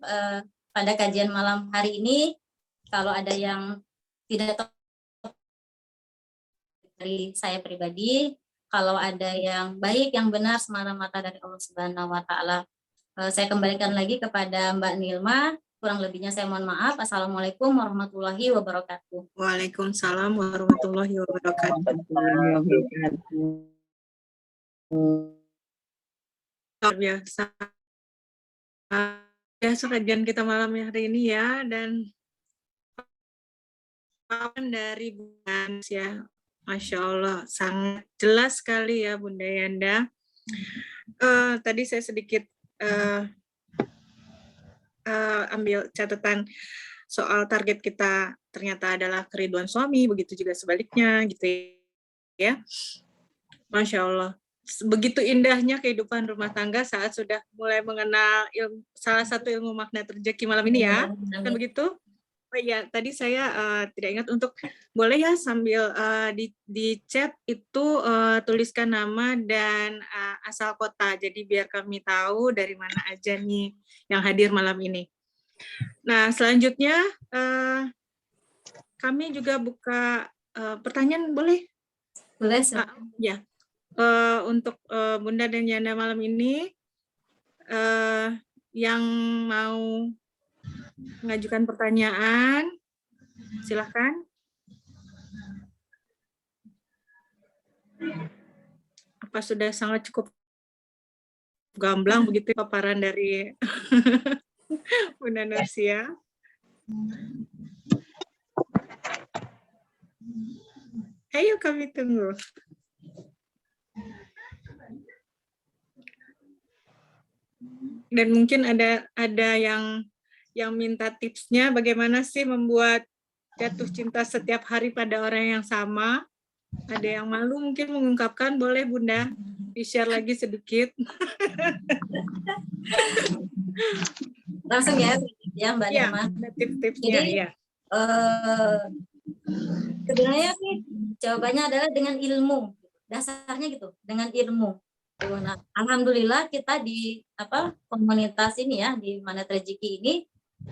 pada kajian malam hari ini. Kalau ada yang tidak tahu dari saya pribadi, kalau ada yang baik, yang benar semata-mata dari Allah Subhanahu wa taala. Saya kembalikan lagi kepada Mbak Nilma. Kurang lebihnya saya mohon maaf. Assalamualaikum warahmatullahi wabarakatuh. Waalaikumsalam warahmatullahi wabarakatuh. Luar biasa. Biasa kajian kita malam hari ini ya, dan dari Bunda ya, Masya Allah, sangat jelas sekali ya Bunda Yanda. Tadi saya sedikit ambil catatan soal target kita ternyata adalah keriduan suami, begitu juga sebaliknya gitu ya. Masya Allah. Begitu indahnya kehidupan rumah tangga saat sudah mulai mengenal salah satu ilmu makna rezeki malam ini ya. Kan begitu? Oh iya, tadi saya tidak ingat untuk boleh ya sambil di chat itu tuliskan nama dan asal kota. Jadi biar kami tahu dari mana aja nih yang hadir malam ini. Nah, selanjutnya kami juga buka pertanyaan, boleh? Boleh, ya. Untuk Bunda dan Yanda malam ini, yang mau mengajukan pertanyaan, silakan. Apa sudah sangat cukup gamblang begitu paparan dari Bunda Narsia? Ayo kami tunggu. Dan mungkin ada yang minta tipsnya bagaimana sih membuat jatuh cinta setiap hari pada orang yang sama. Ada yang malu mungkin mengungkapkan, boleh Bunda di-share lagi sedikit. Langsung ya Mbak Nirma. Ya, tips-tipsnya. Jadi, ya. Sebenarnya sih jawabannya adalah dengan ilmu. Dasarnya gitu, dengan ilmu. Nah, alhamdulillah kita di komunitas ini ya, di Manet Rezeki ini,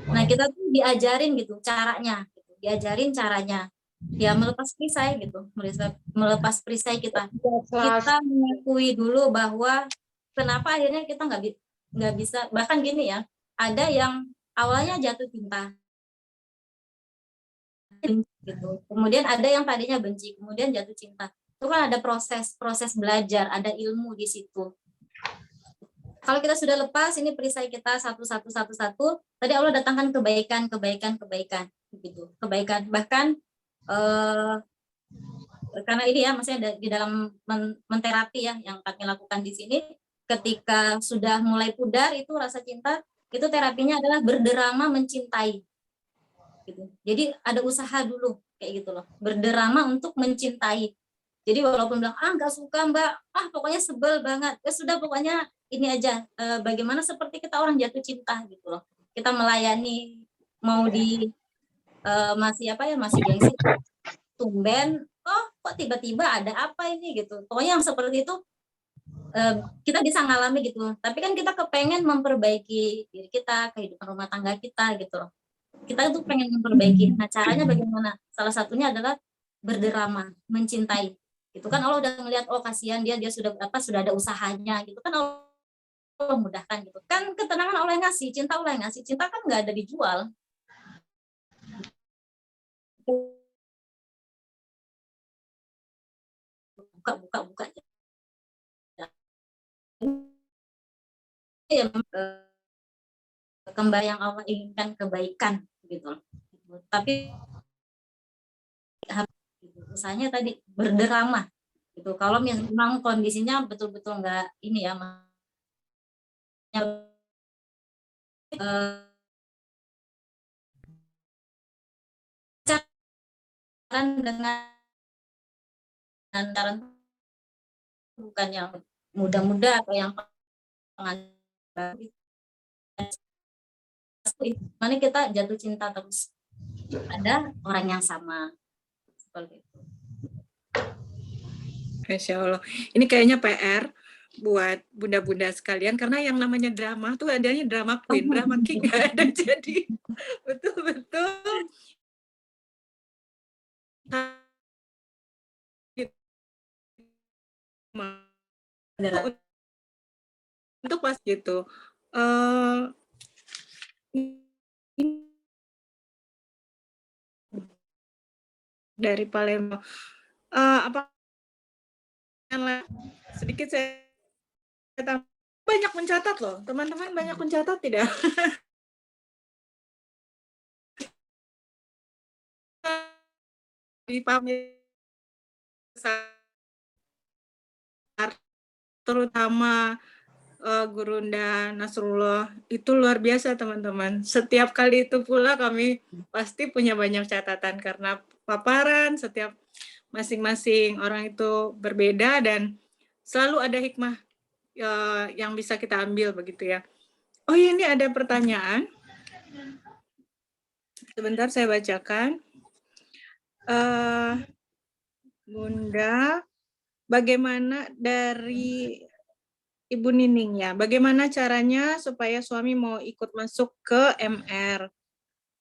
nah kita tuh diajarin gitu caranya, gitu. Diajarin caranya. Ya melepas perisai gitu, melepas perisai kita. Kita mengakui dulu bahwa kenapa akhirnya kita nggak bisa, bahkan gini ya, ada yang awalnya jatuh cinta, gitu. Kemudian ada yang tadinya benci, kemudian jatuh cinta. Itu kan ada proses belajar, ada ilmu di situ. Kalau kita sudah lepas ini perisai kita satu, tadi Allah datangkan kebaikan, gitu. Kebaikan bahkan karena ini ya, maksudnya di dalam menterapi ya yang kami lakukan di sini, ketika sudah mulai pudar itu rasa cinta, itu terapinya adalah berderama mencintai. Gitu. Jadi ada usaha dulu kayak gitu loh, berderama untuk mencintai. Jadi walaupun bilang nggak suka Mbak, pokoknya sebel banget, ya sudah pokoknya ini aja, bagaimana seperti kita orang jatuh cinta gitu loh. Kita melayani mau di masih gengsi, tumben, kok tiba-tiba ada apa ini gitu. Pokoknya yang seperti itu kita bisa ngalami gitu. Tapi kan kita kepengen memperbaiki diri kita, kehidupan rumah tangga kita gitu loh. Kita tuh pengen memperbaiki. Nah, caranya bagaimana? Salah satunya adalah berderama, mencintai. Itu kan Allah udah ngelihat, kasihan dia sudah ada usahanya gitu kan, Allah mudahkan gitu. Kan ketenangan Allah yang ngasih, cinta Allah yang ngasih. Cinta kan nggak ada dijual. Buka. Ya, kembali yang Allah inginkan kebaikan gitu. Tapi usahanya tadi berderama gitu. Kalau memang kondisinya betul-betul nggak ini ya, dengan cara bukan yang muda-muda atau yang mana kita jatuh cinta terus ada orang yang sama seperti itu. Masya Allah. Ini kayaknya PR buat bunda-bunda sekalian, karena yang namanya drama tuh adanya drama queen, drama king nggak ada. Jadi betul-betul untuk pas gitu. Dari Palembang, apa sedikit saya banyak mencatat loh, teman-teman banyak mencatat tidak? Di terutama Gurunda Nasrullah itu luar biasa teman-teman. Setiap kali itu pula kami pasti punya banyak catatan karena paparan setiap masing-masing orang itu berbeda dan selalu ada hikmah yang bisa kita ambil begitu ya. Oh ini ada pertanyaan. Sebentar saya bacakan. Bunda, bagaimana dari Ibu Nining ya, bagaimana caranya supaya suami mau ikut masuk ke MR?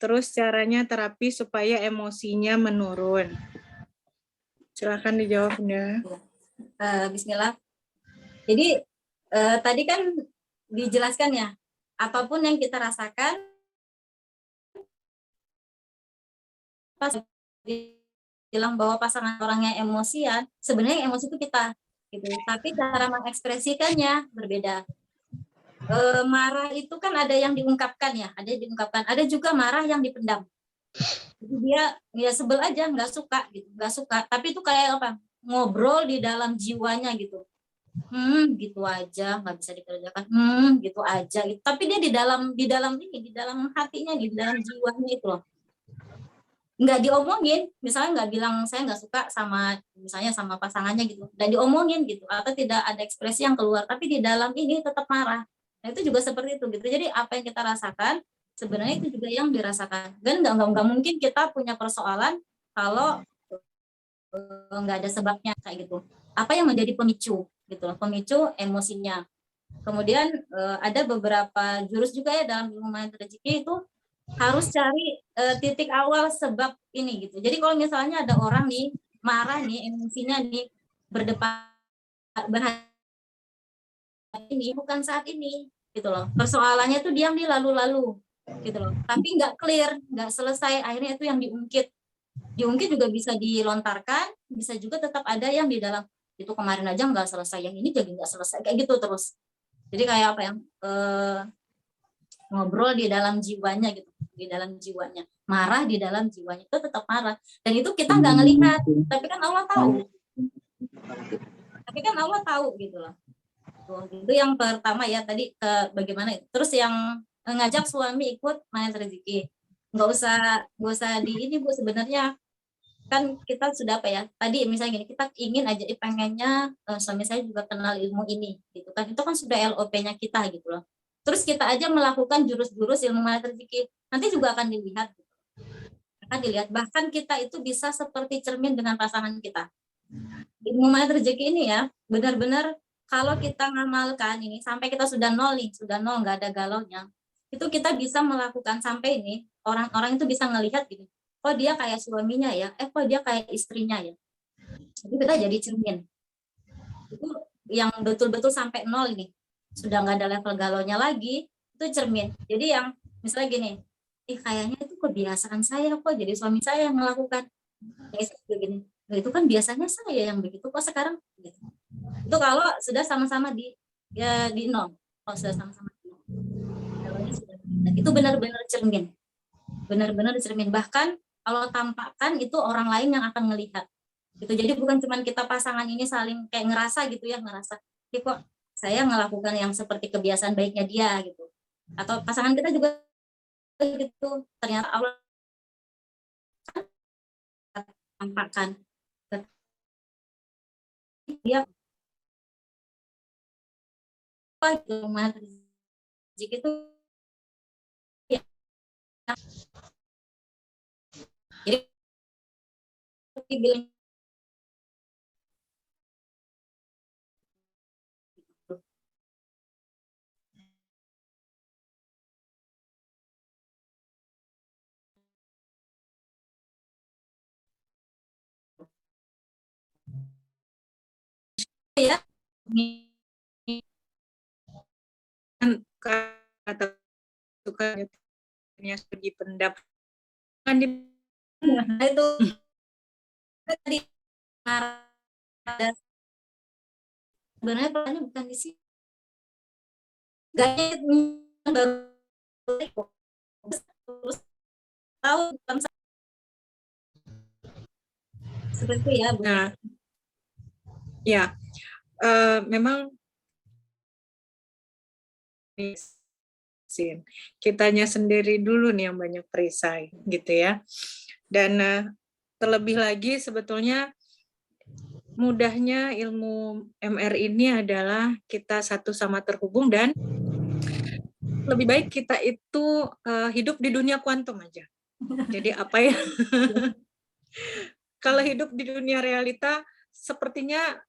Terus caranya terapi supaya emosinya menurun. Silakan dijawab Bunda. Bismillah. Jadi tadi kan dijelaskan ya, apapun yang kita rasakan, pas bilang bahwa pasangan orangnya emosian, sebenarnya emosi itu kita, gitu. Tapi cara mengekspresikannya berbeda. Marah itu kan ada yang diungkapkan ya, ada juga marah yang dipendam. Jadi dia sebel aja, nggak suka, tapi itu kayak apa? Ngobrol di dalam jiwanya gitu. Gitu aja, nggak bisa dikerjakan. Gitu aja. Tapi dia di dalam hatinya, di dalam jiwanya itu loh. Nggak diomongin, misalnya nggak bilang saya nggak suka sama misalnya sama pasangannya gitu, nggak diomongin gitu, atau tidak ada ekspresi yang keluar, tapi di dalam ini tetap marah. Nah itu juga seperti itu gitu. Jadi apa yang kita rasakan sebenarnya itu juga yang dirasakan. Dan nggak mungkin kita punya persoalan kalau nggak ada sebabnya kayak gitu. Apa yang menjadi pemicu gitu loh, pemicu emosinya. Kemudian ada beberapa jurus juga ya dalam ilmu main rezeki itu harus cari titik awal sebab ini gitu. Jadi kalau misalnya ada orang nih marah nih, emosinya nih berdebat ini bukan saat ini gitu loh. Persoalannya tuh diam di lalu-lalu gitu loh. Tapi nggak clear, nggak selesai, akhirnya itu yang diungkit Diungkit juga bisa dilontarkan, bisa juga tetap ada yang di dalam, itu kemarin aja nggak selesai, yang ini jadi nggak selesai, kayak gitu terus. Jadi kayak apa yang ngobrol di dalam jiwanya gitu, di dalam jiwanya, marah di dalam jiwanya, itu tetap marah. Dan itu kita nggak ngelihat, tapi kan Allah tahu. Tapi kan Allah tahu gitu loh. Tuh, itu yang pertama ya tadi bagaimana. Terus yang ngajak suami ikut main rezeki. Nggak usah di ini Bu, sebenarnya kan kita sudah apa ya, tadi misalnya gini, kita ingin aja pengennya suami saya juga kenal ilmu ini gitu kan, itu kan sudah LOP-nya kita gitu loh. Terus kita aja melakukan jurus-jurus ilmu mahat rezeki, nanti juga akan dilihat gitu. Akan dilihat, bahkan kita itu bisa seperti cermin dengan pasangan kita. Ilmu mahat rezeki ini ya benar-benar kalau kita ngamalkan ini sampai kita sudah nol nih, sudah nol, nggak ada galaunya, itu kita bisa melakukan sampai ini orang-orang itu bisa ngelihat gini, kok dia kayak suaminya ya, kok dia kayak istrinya ya. Jadi kita jadi cermin. Itu yang betul-betul sampai nol nih, sudah nggak ada level galaunya lagi, itu cermin. Jadi yang misalnya gini, kayaknya itu kebiasaan saya kok, jadi suami saya yang melakukan. Gini, itu kan biasanya saya yang begitu kok sekarang. Gitu. Itu kalau sudah sama-sama di nol, kalau sudah sama-sama di nol. Itu benar-benar cermin. Benar-benar cermin, bahkan kalau tampakkan itu orang lain yang akan melihat gitu. Jadi bukan cuma kita pasangan ini saling kayak ngerasa gitu ya, ngerasa kok saya melakukan yang seperti kebiasaan baiknya dia gitu, atau pasangan kita juga gitu, ternyata Allah tampakkan dia apa gitu itu ya. Jadi bilang ya kata tukangnya segi pendapat kan di itu tadi sebenarnya perannya bukan di sini, gaya baru tahu seperti ya Bu. Nah, ya memang kitanya sendiri dulu nih yang banyak perisai gitu ya. Dan terlebih lagi sebetulnya mudahnya ilmu MR ini adalah kita satu sama terhubung, dan lebih baik kita itu hidup di dunia kuantum aja. Jadi apa ya? Kalau hidup di dunia realita sepertinya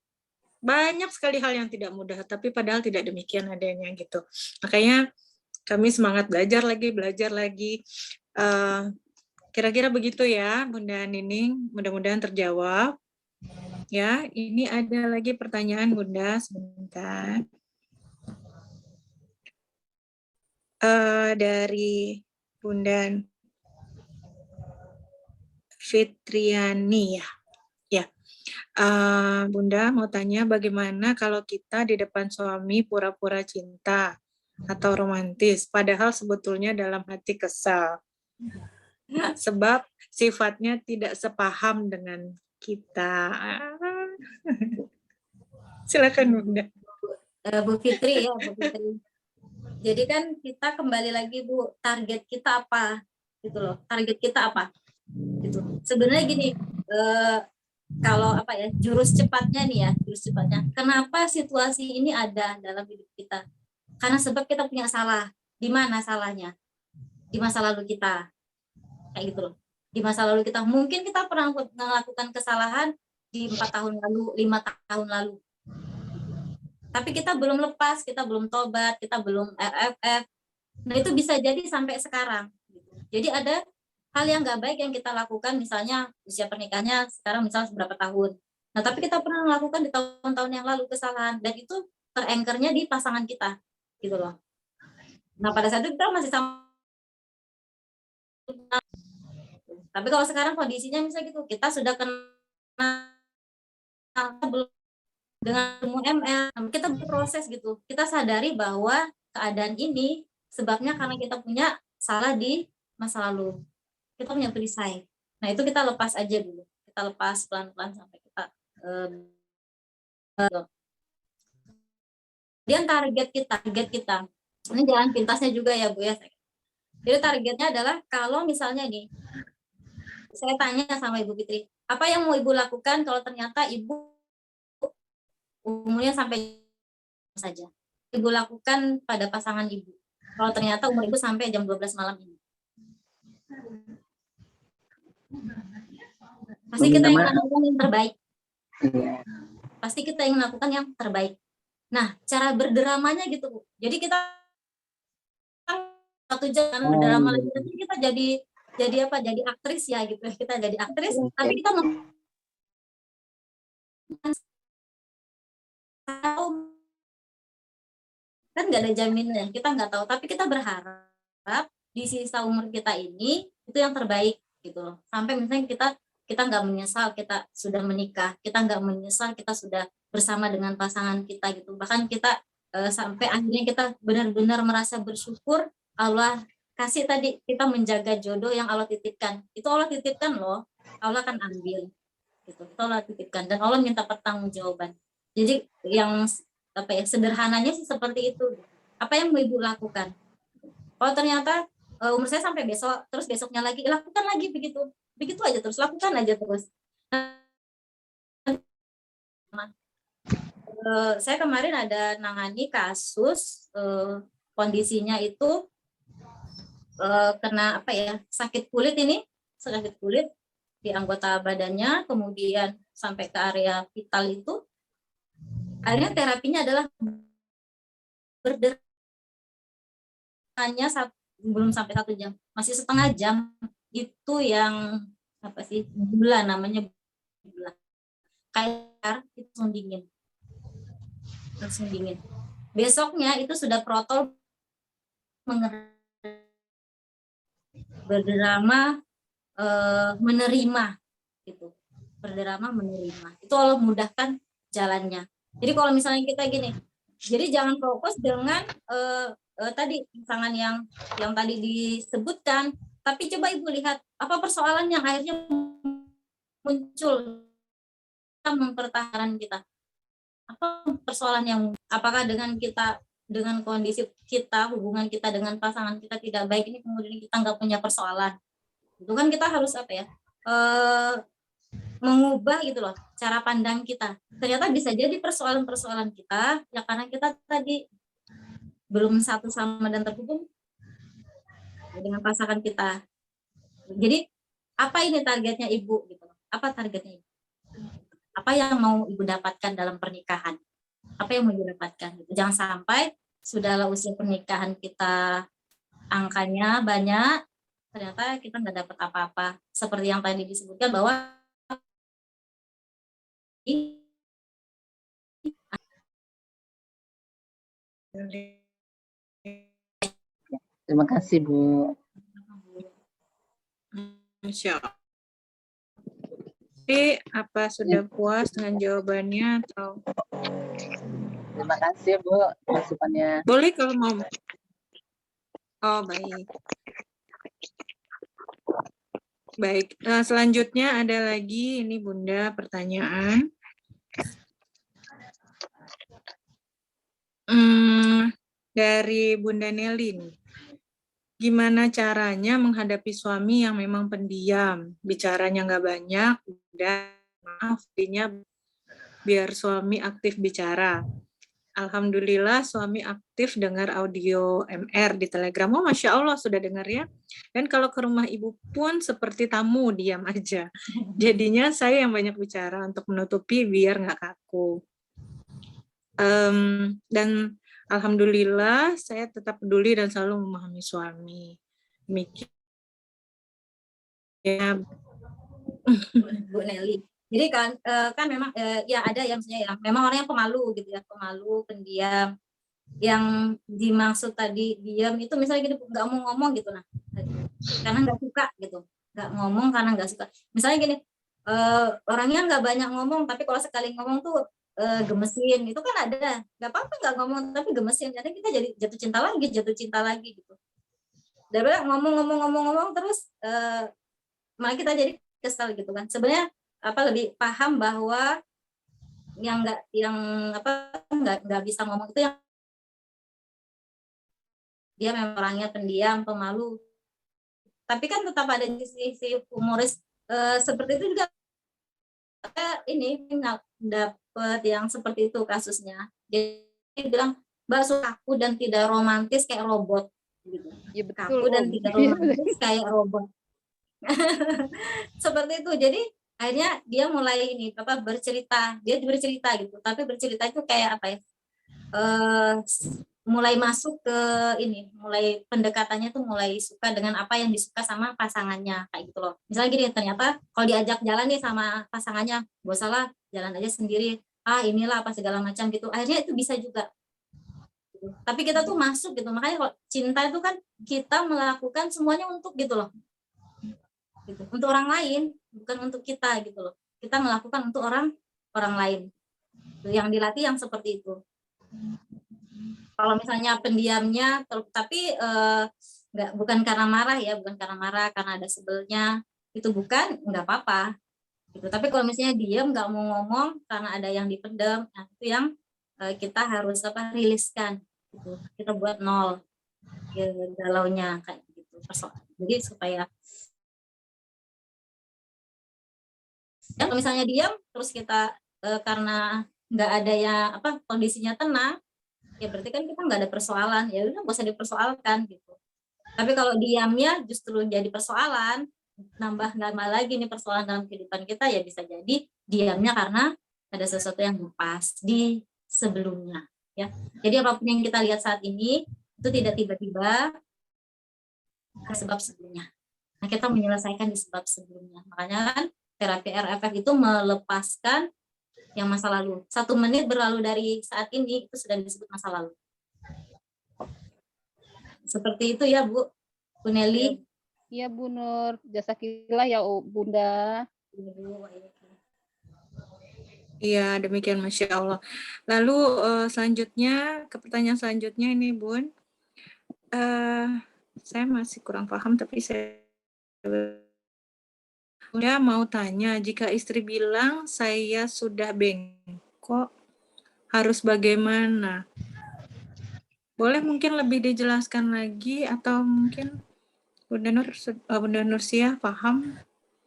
banyak sekali hal yang tidak mudah, tapi padahal tidak demikian adanya gitu. Makanya kami semangat belajar lagi. Kira-kira begitu ya, Bunda Nining. Mudah-mudahan terjawab. Ya, ini ada lagi pertanyaan Bunda, sebentar. Dari Bunda Fitriani ya. Bunda mau tanya, bagaimana kalau kita di depan suami pura-pura cinta atau romantis, padahal sebetulnya dalam hati kesal, sebab sifatnya tidak sepaham dengan kita. Silakan Bunda. Bu Fitri ya, Bu Fitri. Jadi kan kita kembali lagi Bu, target kita apa gitu loh, target kita apa gitu. Sebenarnya gini, kalau apa ya, jurus cepatnya nih ya, jurus cepatnya. Kenapa situasi ini ada dalam hidup kita? Karena sebab kita punya salah. Di mana salahnya? Di masa lalu kita. Kayak gitu loh. Di masa lalu kita, mungkin kita pernah melakukan kesalahan di 4 tahun lalu, 5 tahun lalu. Tapi kita belum lepas, kita belum tobat, kita belum RFF. Nah itu bisa jadi sampai sekarang. Jadi ada hal yang nggak baik yang kita lakukan, misalnya usia pernikahannya sekarang misalnya seberapa tahun. Nah tapi kita pernah melakukan di tahun-tahun yang lalu kesalahan, dan itu terengkernya di pasangan kita, gitu loh. Nah pada saat itu kita masih sama, Tapi kalau sekarang kondisinya misalnya gitu, kita sudah kenal belum dengan ilmu ML, kita berproses gitu. Kita sadari bahwa keadaan ini sebabnya karena kita punya salah di masa lalu. Kita punya perisai. Nah, itu kita lepas aja dulu. Kita lepas pelan-pelan sampai kita kemudian target kita. Ini jalan pintasnya juga ya Bu ya. Jadi targetnya adalah kalau misalnya nih, saya tanya sama Ibu Fitri, apa yang mau Ibu lakukan kalau ternyata Ibu umurnya sampai saja? Ibu lakukan pada pasangan Ibu. Kalau ternyata umur Ibu sampai jam 12 malam ini. Pasti kita ingin melakukan yang terbaik. Pasti kita ingin melakukan yang terbaik. Nah, cara berderamanya gitu, Bu. Jadi kita satu jam berdrama lagi, nanti kita jadi apa? Jadi aktris ya gitu. Kita jadi aktris, tapi kita kan nggak ada jaminan, kita nggak tahu. Tapi kita berharap di sisa umur kita ini itu yang terbaik gitu loh. Sampai misalnya kita nggak menyesal kita sudah menikah, kita nggak menyesal kita sudah bersama dengan pasangan kita gitu. Bahkan kita sampai akhirnya kita benar-benar merasa bersyukur Allah kasih tadi kita menjaga jodoh yang Allah titipkan. Itu Allah titipkan loh, Allah kan ambil gitu. Itu Allah titipkan dan Allah minta pertanggungjawaban. Jadi yang apa ya sederhananya sih seperti itu. Apa yang mau Ibu lakukan? Kalau ternyata umur saya sampai besok, terus besoknya lagi lakukan lagi begitu aja terus, lakukan aja terus. Saya kemarin ada nangani kasus kondisinya itu kena apa ya sakit kulit di anggota badannya, kemudian sampai ke area vital itu. Akhirnya terapinya adalah berderamanya belum sampai 1 jam, masih setengah jam itu yang apa sih gula namanya gula kayak itu langsung dingin. Besoknya itu sudah protol berderama menerima gitu, berderama menerima itu Allah mudahkan jalannya. Jadi kalau misalnya kita gini, jadi jangan fokus dengan tadi pasangan yang tadi disebutkan, tapi coba Ibu lihat apa persoalan yang akhirnya muncul mempertahankan kita. Apa persoalan yang apakah dengan kondisi kita, hubungan kita dengan pasangan kita tidak baik ini kemudian kita nggak punya persoalan. Itu kan kita harus apa ya? Mengubah gitu loh cara pandang kita. Ternyata bisa jadi persoalan-persoalan kita ya karena kita tadi belum satu sama dan terhubung dengan pasangan kita. Jadi apa ini targetnya Ibu gitu? Apa targetnya Ibu? Apa yang mau Ibu dapatkan dalam pernikahan? Apa yang mau Ibu dapatkan? Gitu. Jangan sampai sudahlah usia pernikahan kita angkanya banyak, ternyata kita nggak dapat apa-apa. Seperti yang tadi disebutkan bahwa Terima kasih Bu. Masya Allah. Jadi apa sudah puas dengan jawabannya atau? Terima kasih Bu masukannya. Boleh kalau mau. Oh baik. Baik. Selanjutnya ada lagi ini Bunda pertanyaan. Dari Bunda Nelly nih. Gimana caranya menghadapi suami yang memang pendiam, bicaranya nggak banyak, dan maaf, biar suami aktif bicara. Alhamdulillah suami aktif dengar audio MR di Telegram. Oh, Masya Allah sudah dengar ya. Dan kalau ke rumah ibu pun seperti tamu, diam aja. Jadinya saya yang banyak bicara untuk menutupi biar nggak kaku. Dan alhamdulillah saya tetap peduli dan selalu memahami suami. Demikian. Ya. Bu Nelly. Jadi kan memang ya ada yang misalnya ya memang orang yang pemalu gitu ya, pemalu, pendiam. Yang dimaksud tadi diam itu misalnya gitu nggak mau ngomong gitu nah. Karena nggak suka gitu. nggak ngomong karena nggak suka. Misalnya gini, orangnya nggak banyak ngomong, tapi kalau sekali ngomong tuh gemesin, itu kan ada. Nggak apa-apa nggak ngomong, tapi gemesin. Jadi kita jadi jatuh cinta lagi gitu. Daripada ngomong terus malah kita jadi kesal gitu kan. Sebenarnya lebih paham bahwa yang nggak bisa ngomong itu yang dia memang orangnya pendiam, pemalu. Tapi kan tetap ada sisi humoris seperti itu juga. Ini nggak dapet yang seperti itu kasusnya. Dia bilang, Mbak suka aku dan tidak romantis kayak robot. Gitu. Ya betul. Kaku dan tidak romantis kayak robot. Seperti itu. Jadi akhirnya dia mulai bercerita. Dia bercerita gitu. Tapi bercerita itu kayak apa ya? Mulai masuk ke mulai pendekatannya tuh mulai suka dengan apa yang disuka sama pasangannya kayak gitu loh. Misalnya gini, ternyata kalau diajak jalan nih sama pasangannya, gak salah jalan aja sendiri, inilah apa segala macam gitu. Akhirnya itu bisa juga. Tapi kita tuh masuk gitu. Makanya kalau cinta itu kan kita melakukan semuanya untuk gitu loh. Gitu. Untuk orang lain, bukan untuk kita gitu loh. Kita melakukan untuk orang lain. Yang dilatih yang seperti itu. Kalau misalnya pendiamnya, tapi bukan karena marah ya, bukan karena marah, karena ada sebelnya, itu bukan, nggak apa-apa. Gitu. Tapi kalau misalnya diam, nggak mau ngomong, karena ada yang dipendam, nah itu yang kita harus riliskan. Gitu. Kita buat nol galaunya kayak gitu. Jadi supaya kalau misalnya diam, terus kita karena nggak ada yang kondisinya tenang, ya berarti kan kita nggak ada persoalan, ya udah nggak usah dipersoalkan gitu. Tapi kalau diamnya justru jadi persoalan, nambah lagi nih persoalan dalam kehidupan kita, ya bisa jadi diamnya karena ada sesuatu yang lepas di sebelumnya ya. Jadi apapun yang kita lihat saat ini itu tidak tiba-tiba ke sebab sebelumnya. Nah, kita menyelesaikan di sebab sebelumnya. Makanya kan terapi RFF itu melepaskan yang masa lalu. 1 menit berlalu dari saat ini itu sudah disebut masa lalu. Seperti itu ya Bu Nelly. Iya Bu Nur, jasakillah ya Bunda. Iya, demikian Masya Allah. Lalu selanjutnya, ke pertanyaan selanjutnya ini Bun. Saya masih kurang paham, tapi saya mau tanya, jika istri bilang saya sudah bengkok, harus bagaimana? Boleh mungkin lebih dijelaskan lagi, atau mungkin Bunda Nursia paham?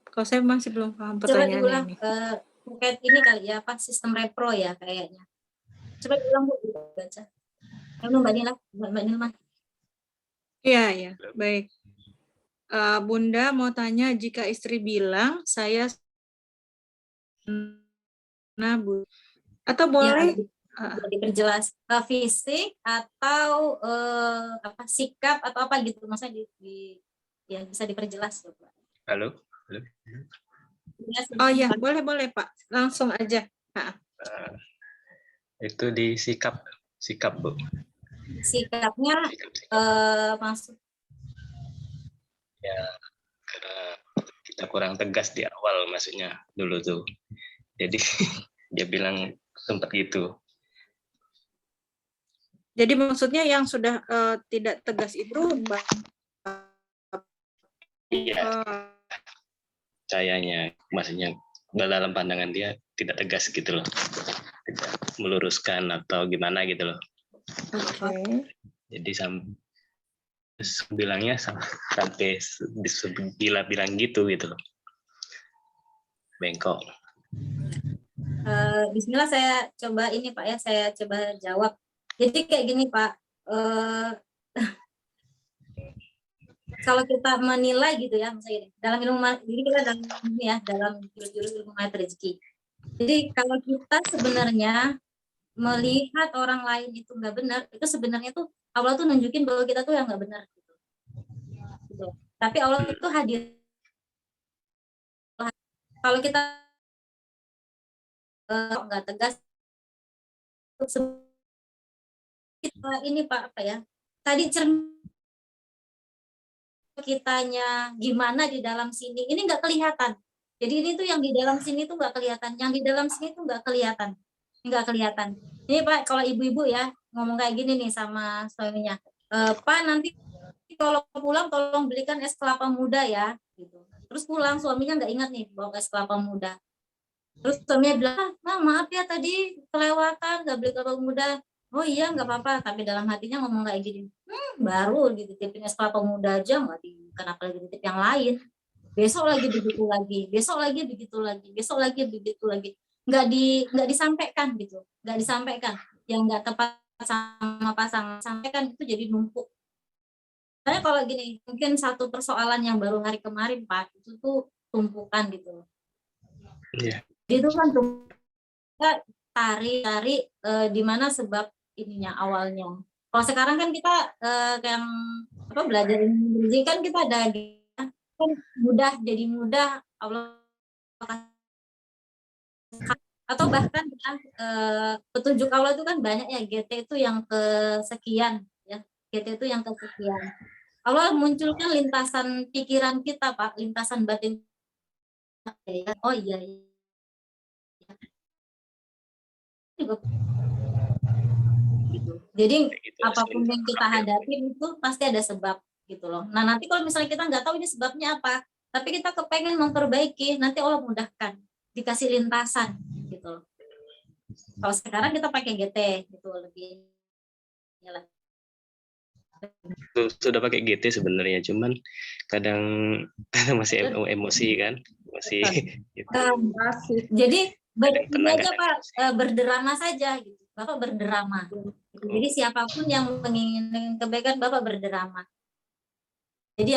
Kalau saya masih belum paham pertanyaannya ini. Terkait ini kali ya, sistem repro ya kayaknya. Coba diulang Bu, baca. Mbak Nilma. Iya, baik. Bunda mau tanya, jika istri bilang saya Bu, atau boleh diperjelas fisik atau sikap atau apa gitu, maksudnya ya bisa diperjelas tuh Pak. Halo. Oh ya, boleh Pak, langsung aja. Itu di sikap Bu. Sikapnya maksud ya, karena kita kurang tegas di awal maksudnya dulu tuh, jadi dia bilang sempat gitu. Jadi maksudnya yang sudah tidak tegas itu iya, kayaknya maksudnya dalam pandangan dia tidak tegas gitu loh, tidak meluruskan atau gimana gitu loh. Jadi bilangnya sampai bilang gitu loh, bengkok. Bismillah, saya coba ini Pak ya, saya coba jawab. Jadi kayak gini Pak, kalau kita menilai gitu ya, misalnya dalam ilmu, jadi kita dalam jurus-jurus ilmu magnet rezeki. Jadi kalau kita sebenarnya melihat orang lain itu nggak benar, itu sebenarnya tuh Allah tuh nunjukin bahwa kita tuh yang nggak benar gitu. Tapi Allah itu hadir. Kalau kita nggak tegas, kita ini Pak apa ya? Tadi kitanya gimana di dalam sini, ini nggak kelihatan. Jadi ini tuh yang di dalam sini tuh nggak kelihatan, yang di dalam sini tuh nggak kelihatan, nggak kelihatan. Ini Pak, kalau ibu-ibu ya ngomong kayak gini nih sama suaminya, Pak nanti kalau pulang tolong belikan es kelapa muda ya, gitu. Terus pulang suaminya nggak ingat nih bawa es kelapa muda. Terus suaminya bilang, maaf ya tadi kelewatan nggak beli kelapa muda. Oh iya nggak apa-apa, tapi dalam hatinya ngomong kayak gini, baru dititipin es kelapa muda aja nggak kenapa lagi titip yang lain. Besok lagi begitu lagi, besok lagi begitu lagi, besok lagi begitu lagi. Nggak disampaikan gitu, nggak disampaikan. Yang nggak tepat sama pasangan sampaikan itu jadi numpuk. Karena kalau gini, mungkin satu persoalan yang baru hari kemarin Pak, itu tuh tumpukan gitu. Iya. Jadi itu kan kita tarik di mana sebab ininya awalnya. Kalau sekarang kan kita yang belajar ini kan kita ada kan mudah jadi mudah Allah atau bahkan petunjuk Allah itu kan banyak ya, GT itu yang kesekian ya, GT itu yang kesekian. Allah munculkan lintasan pikiran kita Pak, lintasan batin. Oh iya. Jadi apapun yang kita hadapi itu pasti ada sebab gitu loh. Nah nanti kalau misalnya kita nggak tahu ini sebabnya apa, tapi kita kepengen memperbaiki, nanti Allah mudahkan, dikasih lintasan gitu loh. Kalau sekarang kita pakai GT gitu lebih. Sudah pakai GT sebenarnya, cuman kadang masih emosi kan, masih. Gitu. Jadi ini aja Pak, berderama saja gitu. Bapak berderama. Jadi siapapun yang menginginkan kebaikan Bapak berderama. Jadi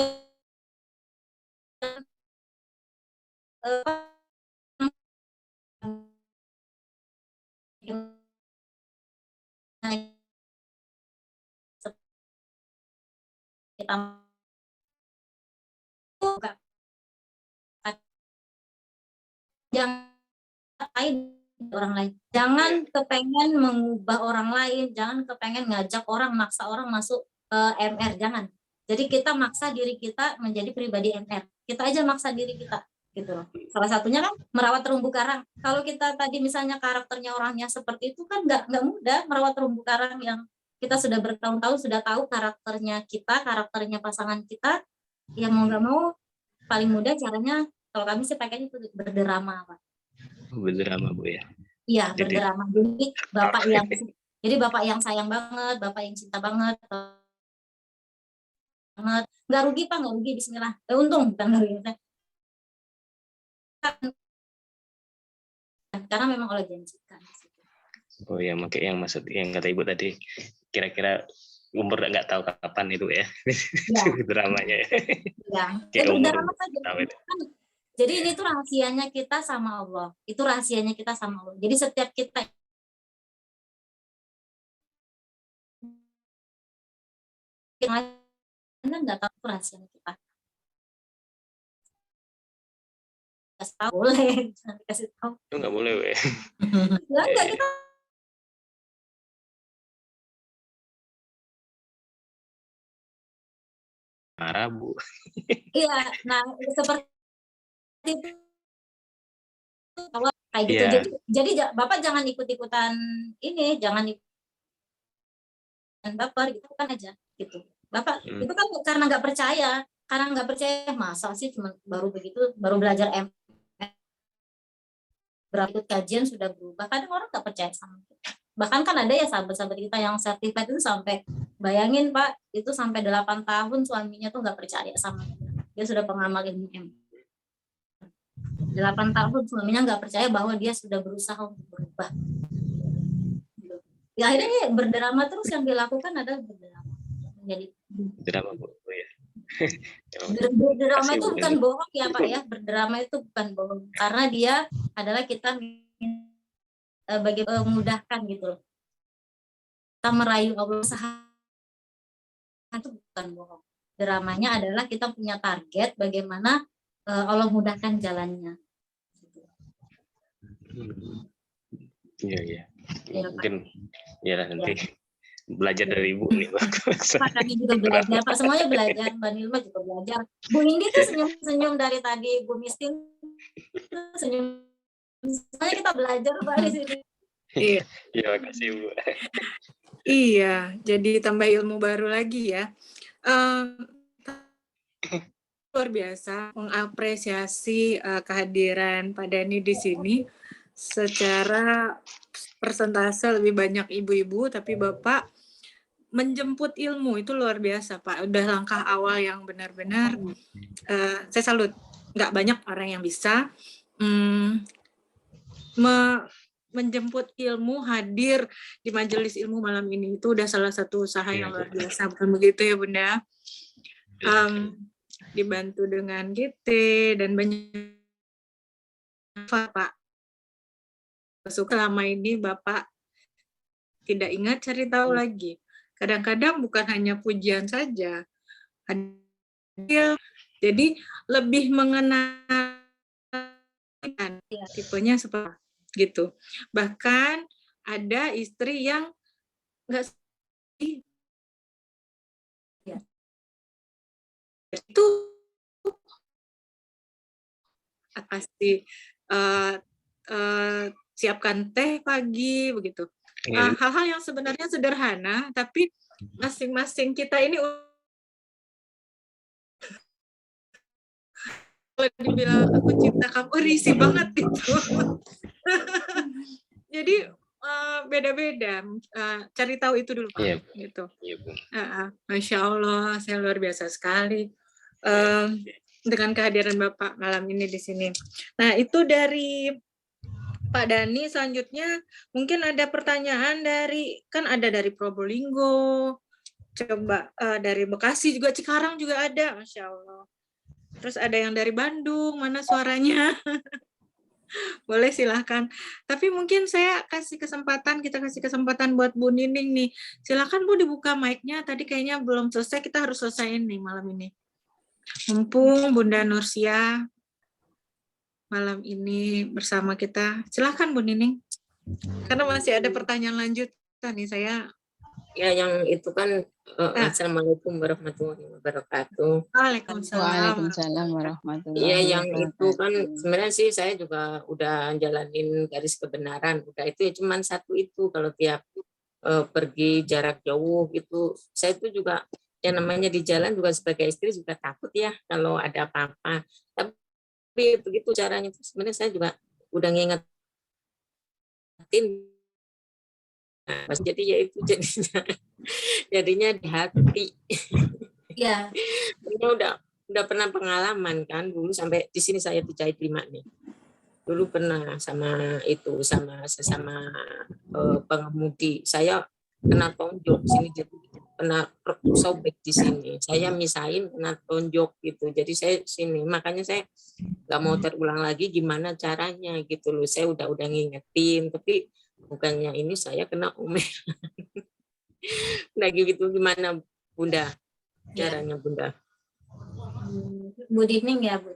kita jangan orang lain, jangan kepengen mengubah orang lain, jangan kepengen ngajak orang, maksa orang masuk MR, jangan. Jadi kita maksa diri kita menjadi pribadi MR, kita aja maksa diri kita gitu loh. Salah satunya kan merawat terumbu karang. Kalau kita tadi misalnya karakternya orangnya seperti itu kan nggak mudah merawat terumbu karang yang kita sudah bertahun-tahun sudah tahu karakternya kita, karakternya pasangan kita, ya mau nggak mau paling mudah caranya kalau kami sih pakainya itu berderama Pak. Berderama Bu ya. Iya, berderama. Jadi bapak yang sayang banget, bapak yang cinta banget. Nggak rugi Pak, nggak rugi, bismillah. Untung bukan rugi. Karena memang Allah janjikan. Oh ya, makanya yang maksud yang kata Ibu tadi, kira-kira umur nggak tahu kapan itu ya, dramanya ya. Ya, berderama saja. Jadi ini tuh rahasianya kita sama Allah. Itu rahasianya kita sama Allah. Jadi setiap kita yang lain kan nggak tahu rahasianya kita. Kasih tahu boleh, kasih tahu. Itu nggak boleh weh. Enggak kita. Marah Bu. Iya, nah seperti itu kayak gitu. Yeah. Jadi Bapak jangan ikut-ikutan ini, jangan ikutan baper gitu kan aja gitu. Bapak itu kan karena nggak percaya, masa sih cuma baru begitu, baru belajar ikut kajian sudah berubah. Kadang orang nggak percaya sama kita. Bahkan kan ada ya sahabat-sahabat kita yang sertifikat itu sampai, bayangin Pak, itu sampai 8 tahun suaminya tuh nggak percaya sama kita. Dia sudah pengamal ilmu M. 8 tahun suaminya nggak percaya bahwa dia sudah berusaha untuk berubah. Ya akhirnya berdrama terus, yang dilakukan adalah berdrama. Menjadi drama Bu ya. Berdrama itu bukan bohong ya Pak ya. Berdrama itu bukan bohong, karena dia adalah kita bagaimana memudahkan gitu loh. Kita merayu Allah itu bukan bohong. Dramanya adalah kita punya target bagaimana Allah mudahkan jalannya. Iya. Ya, mungkin ya nanti belajar dari Ibu nih. Pak kami juga belajar, Pak semuanya belajar, Mbak Nilma juga belajar. Bu Indi tuh senyum-senyum dari tadi, Bu Mistin tuh senyum. Semuanya kita belajar Pak di sini. Iya. Iya, makasih Bu. Iya, jadi tambah ilmu baru lagi ya. Luar biasa mengapresiasi kehadiran Pak Dhani di sini. Secara persentase lebih banyak ibu-ibu, tapi Bapak menjemput ilmu itu luar biasa Pak. Udah langkah awal yang benar-benar saya salut. Nggak banyak orang yang bisa menjemput ilmu, hadir di majelis ilmu malam ini. Itu udah salah satu usaha yang luar biasa, bukan begitu ya Bunda? Dibantu dengan GT dan banyak Pak. Selama ini Bapak tidak ingat cari tahu lagi. Kadang-kadang bukan hanya pujian saja. Jadi lebih mengenal tipenya seperti gitu. Bahkan ada istri yang enggak itu kasih siapkan teh pagi begitu. Hal-hal yang sebenarnya sederhana, tapi masing-masing kita ini kalau dibilang aku cinta kamu risih banget gitu. Jadi beda-beda. Cari tahu itu dulu Pak. Iya, Gitu. Iya, Bu. Masya Allah, saya luar biasa sekali dengan kehadiran Bapak malam ini di sini. Nah itu dari Pak Dhani. Selanjutnya mungkin ada pertanyaan dari, kan ada dari Probolinggo, coba dari Bekasi juga, Cikarang juga ada, Masya Allah. Terus ada yang dari Bandung, mana suaranya? Boleh silahkan. Tapi mungkin saya kita kasih kesempatan buat Bu Nining nih. Silahkan Bu dibuka mic-nya, tadi kayaknya belum selesai, kita harus selesaiin nih malam ini. Mumpung Bunda Nursia malam ini bersama kita. Silahkan Bu Nining. Karena masih ada pertanyaan lanjutan nih saya. Ya, yang itu kan Assalamualaikum warahmatullahi wabarakatuh. Waalaikumsalam warahmatullahi Iya, yang itu wabarakatuh. kan sebenarnya sih saya juga udah jalanin garis kebenaran. Udah itu ya cuman satu itu, kalau tiap pergi jarak jauh gitu. Saya itu juga yang namanya di jalan juga sebagai istri juga takut ya kalau ada apa-apa. Tapi begitu caranya sebenarnya saya juga udah ngingetin. Nah, jadi ya itu jadinya di hati. Iya. udah pernah pengalaman kan dulu sampai di sini saya dijahit 5 nih. Dulu pernah sama sesama pengemudi. Saya kena tonjok sini, jadi kena sobek di sini. Saya misahin kena tonjok gitu. Jadi saya sini, makanya saya nggak mau terulang lagi gimana caranya gitu loh. Saya udah ngingetin, tapi bukannya ini saya kena omel. Nah gitu gimana Bunda caranya Bunda? Bu Nining ya Bu.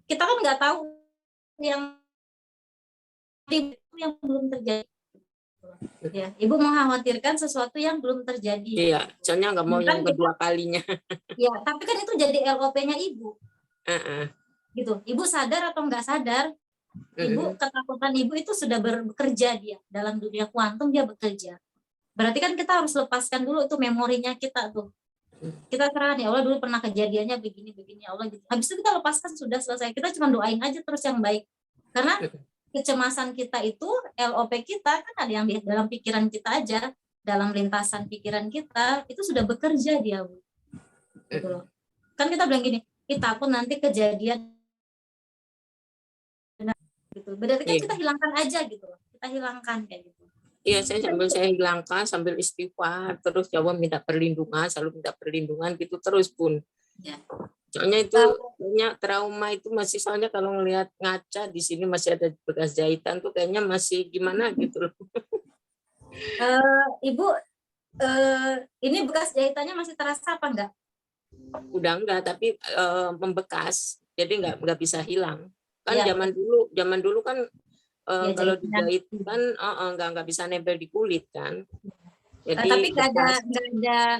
Kita kan nggak tahu yang belum terjadi. Ya, Ibu mengkhawatirkan sesuatu yang belum terjadi. Iya, soalnya nggak mau yang kedua kalinya. Ya, tapi kan itu jadi LOP-nya Ibu. Gitu. Ibu sadar atau nggak sadar, Ibu ketakutan Ibu itu sudah bekerja dia dalam dunia kuantum, dia bekerja. Berarti kan kita harus lepaskan dulu itu memorinya kita tuh. Kita serahkan, ya Allah dulu pernah kejadiannya begini ya Allah gitu. Habis itu kita lepaskan, sudah selesai. Kita cuma doain aja terus yang baik. Karena kecemasan kita itu, LOP kita kan ada yang di dalam pikiran kita aja, dalam lintasan pikiran kita itu sudah bekerja dia, Bu. Gitu loh. Kan kita bilang gini, kita takut nanti kejadian gitu. Berarti kan kita hilangkan aja gitu loh. Kita hilangkan kayak gitu. Iya, saya hilangkan sambil istighfar, terus coba minta perlindungan, selalu minta perlindungan gitu terus Bun. Ya. Soalnya itu banyak trauma itu masih, soalnya kalau ngelihat ngaca di sini masih ada bekas jahitan tuh kayaknya masih gimana gitu loh. Ibu, ini bekas jahitannya masih terasa apa enggak? Udah enggak, tapi membekas, jadi enggak bisa hilang. Kan Iya. zaman dulu kan Ya, kalau jahitan. dijahit kan nggak bisa nempel di kulit kan. Jadi Tapi nggak bekas.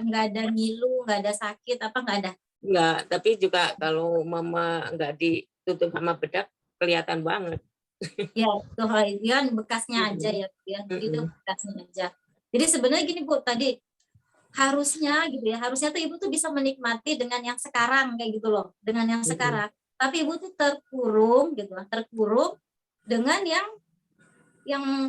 ada ngilu, nggak ada sakit, apa nggak ada? Enggak, tapi juga kalau mama nggak ditutup sama bedak kelihatan banget. Ya, itu kan bekasnya aja ya, Bu, ya. Jadi itu bekasnya aja. Jadi sebenarnya gini Bu, tadi harusnya gitu ya, harusnya tuh ibu tuh bisa menikmati dengan yang sekarang kayak gitu loh, dengan yang sekarang. Tapi ibu tuh terkurung gitu lah, terkurung dengan yang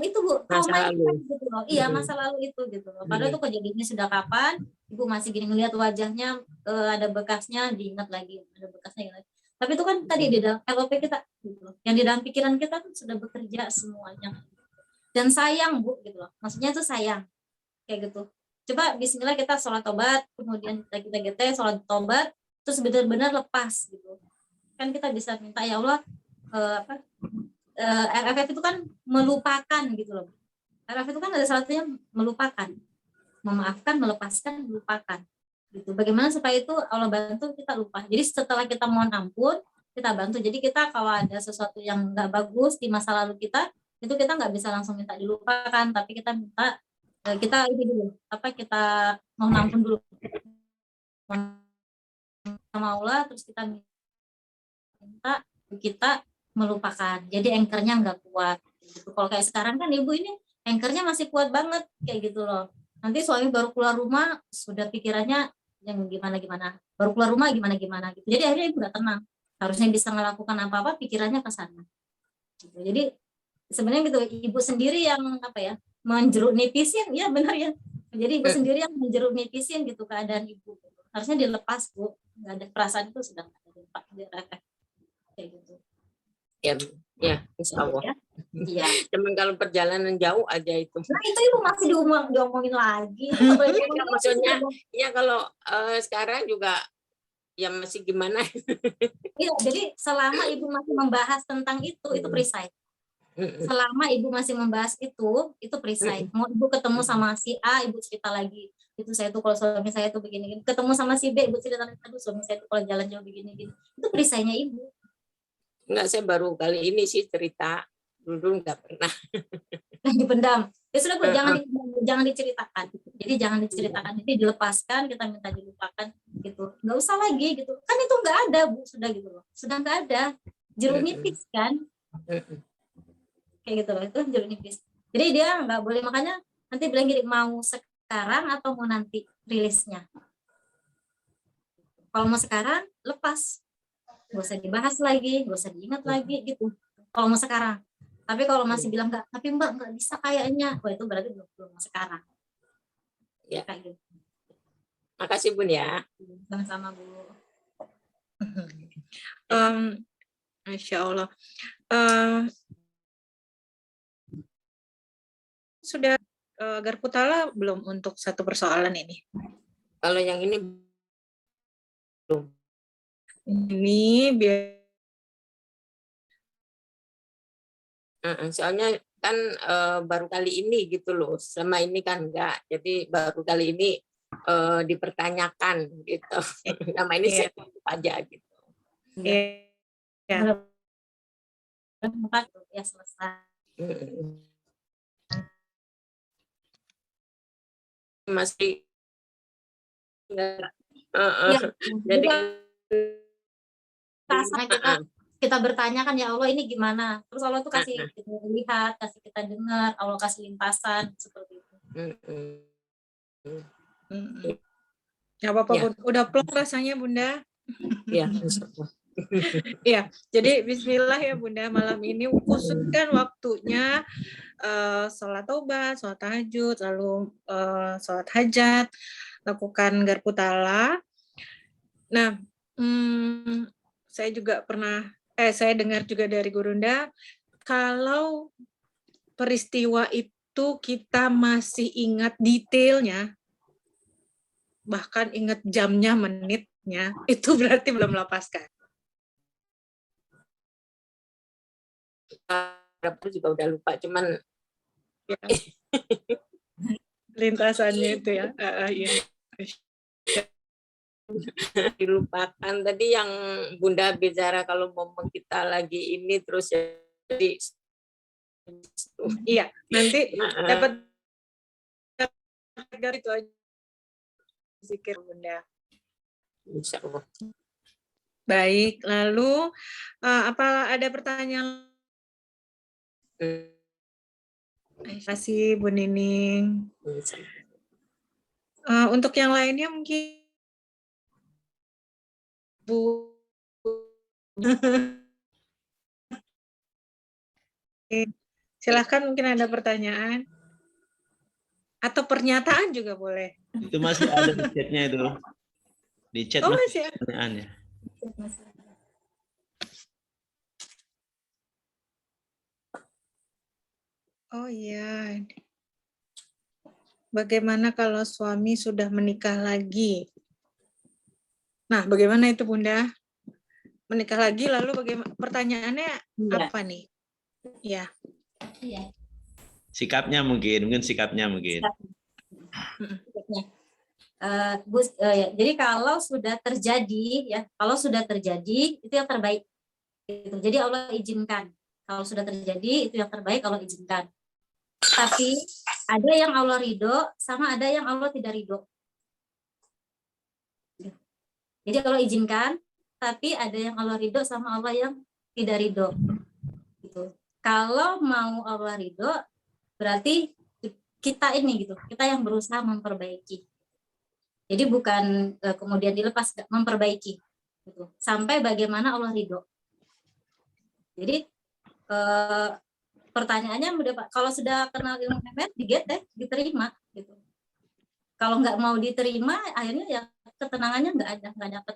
itu Bu, Masa trauma itu lalu. gitu loh. Iya, masa lalu itu gitu loh. Padahal itu kejadiannya sudah kapan, ibu masih gini ngelihat wajahnya ada bekasnya, diingat lagi, ada bekasnya ingat. Tapi itu kan tadi di dalam LOP kita gitu loh. Yang di dalam pikiran kita tuh sudah bekerja semuanya. Dan sayang Bu gitu loh. Maksudnya tuh sayang. Kayak gitu. Coba bismillah kita sholat tobat, kemudian kita GT sholat tobat, terus benar-benar lepas gitu. Kan kita bisa minta ya Allah RFF itu kan melupakan gitu loh. RFF itu kan ada satunya melupakan, memaafkan, melepaskan, melupakan. Gitu. Bagaimana supaya itu Allah bantu kita lupa. Jadi setelah kita mohon ampun, kita bantu. Jadi kita kalau ada sesuatu yang nggak bagus di masa lalu kita, itu kita nggak bisa langsung minta dilupakan, tapi kita minta kita ini dulu, kita mohon ampun dulu sama Allah, terus kita minta kita melupakan. Jadi anchor-nya nggak kuat. Gitu. Kalau kayak sekarang kan ibu ini anchor-nya masih kuat banget kayak gitu loh. Nanti suami baru keluar rumah sudah pikirannya yang gimana-gimana. Baru keluar rumah gimana-gimana gitu. Jadi akhirnya ibu nggak tenang. Harusnya bisa melakukan apa-apa pikirannya ke sana. Gitu. Jadi sebenarnya gitu ibu sendiri yang menjeruk nipisin, ya benar ya. Jadi ibu sendiri yang menjeruk nipisin gitu keadaan ibu. Harusnya dilepas Bu. Nggak ada perasaan itu sudah nggak ada. Kayak gitu. Ya, insya Allah. Iya. Cuman kalau perjalanan jauh aja itu. Nah itu ibu masih diomongin lagi. Ya, maksudnya, ya kalau sekarang juga ya masih gimana. Iya, jadi selama ibu masih membahas tentang itu perisai. Selama ibu masih membahas itu perisai. Mau ibu ketemu sama si A, ibu cerita lagi. Itu saya tuh kalau suami saya tuh begini. Ketemu sama si B, ibu cerita lagi. Aduh suami saya tuh kalau jalan jauh begini. Itu perisainya ibu. Enggak, saya baru kali ini sih cerita. Dulu nggak pernah. Dipendam. Ya sudah Bu, jangan diceritakan. Jadi jangan diceritakan. Jadi dilepaskan, kita minta dilupakan gitu. Nggak usah lagi gitu. Kan itu nggak ada Bu, sudah gitu loh. Sudah nggak ada. Jeruk nipis kan. Kayak gitu loh, itu jeruk nipis. Jadi dia nggak boleh, makanya nanti bilang gini, mau sekarang atau mau nanti rilisnya. Kalau mau sekarang, lepas. Nggak usah dibahas lagi, nggak usah diingat lagi gitu. Kalau mau sekarang. Tapi kalau masih bilang enggak, tapi Mbak nggak bisa kayaknya, wah itu berarti belum mau sekarang. Ya. Kayak gitu. Makasih Bun ya. Sama-sama Bu. Masya Allah. Sudah Garputala belum untuk satu persoalan ini? Kalau yang ini belum. Ini biar soalnya kan baru kali ini gitu loh. Selama ini kan enggak. Jadi baru kali ini dipertanyakan gitu. Nama ini saya tutup aja gitu. ya. Ya selesai. Masih jadi kita bertanya kan ya Allah ini gimana, terus Allah tuh kasih kita lihat, kasih kita dengar, Allah kasih limpasan seperti itu. Nggak apa-apa Bun, udah plong rasanya Bunda. Ya. Iya, jadi Bismillah ya Bunda, malam ini khususkan waktunya sholat tobat, sholat tahajud, lalu sholat hajat, lakukan Garputala. Nah, saya juga saya dengar juga dari Gurunda, kalau peristiwa itu kita masih ingat detailnya, bahkan ingat jamnya, menitnya, itu berarti belum lepaskan. Juga udah lupa, cuman ya. Lintasannya itu ya. dilupakan. Tadi yang Bunda bicara kalau mau kita lagi ini terus jadi Iya, nanti Heeh. dapat itu aja zikir Bunda. Insya Allah. Baik, lalu apa ada pertanyaan? Terima kasih Bu Nining. Untuk yang lainnya mungkin Bu. Silahkan mungkin ada pertanyaan atau pernyataan juga boleh. Itu masih ada di chatnya itu. Di chat Oh, masih masih ada ada. pertanyaannya. Oh iya. Bagaimana kalau suami sudah menikah lagi? Nah, bagaimana itu Bunda? Menikah lagi lalu bagaimana? Pertanyaannya Iya. apa nih? Ya. Iya. Sikapnya mungkin sikapnya mungkin. Ya, jadi kalau sudah terjadi itu yang terbaik. Gitu. Jadi Allah izinkan. Kalau sudah terjadi itu yang terbaik Allah izinkan. Tapi ada yang Allah ridho sama ada yang Allah tidak ridho. Jadi Allah izinkan, tapi ada yang Allah ridho sama Allah yang tidak ridho. Gitu. Kalau mau Allah ridho, berarti kita ini gitu, kita yang berusaha memperbaiki. Jadi bukan kemudian dilepas, memperbaiki. Gitu. Sampai bagaimana Allah ridho. Jadi pertanyaannya mudah Pak, kalau sudah kenal ilmu MR diterima gitu. Kalau nggak mau diterima, akhirnya ya ketenangannya nggak dapat.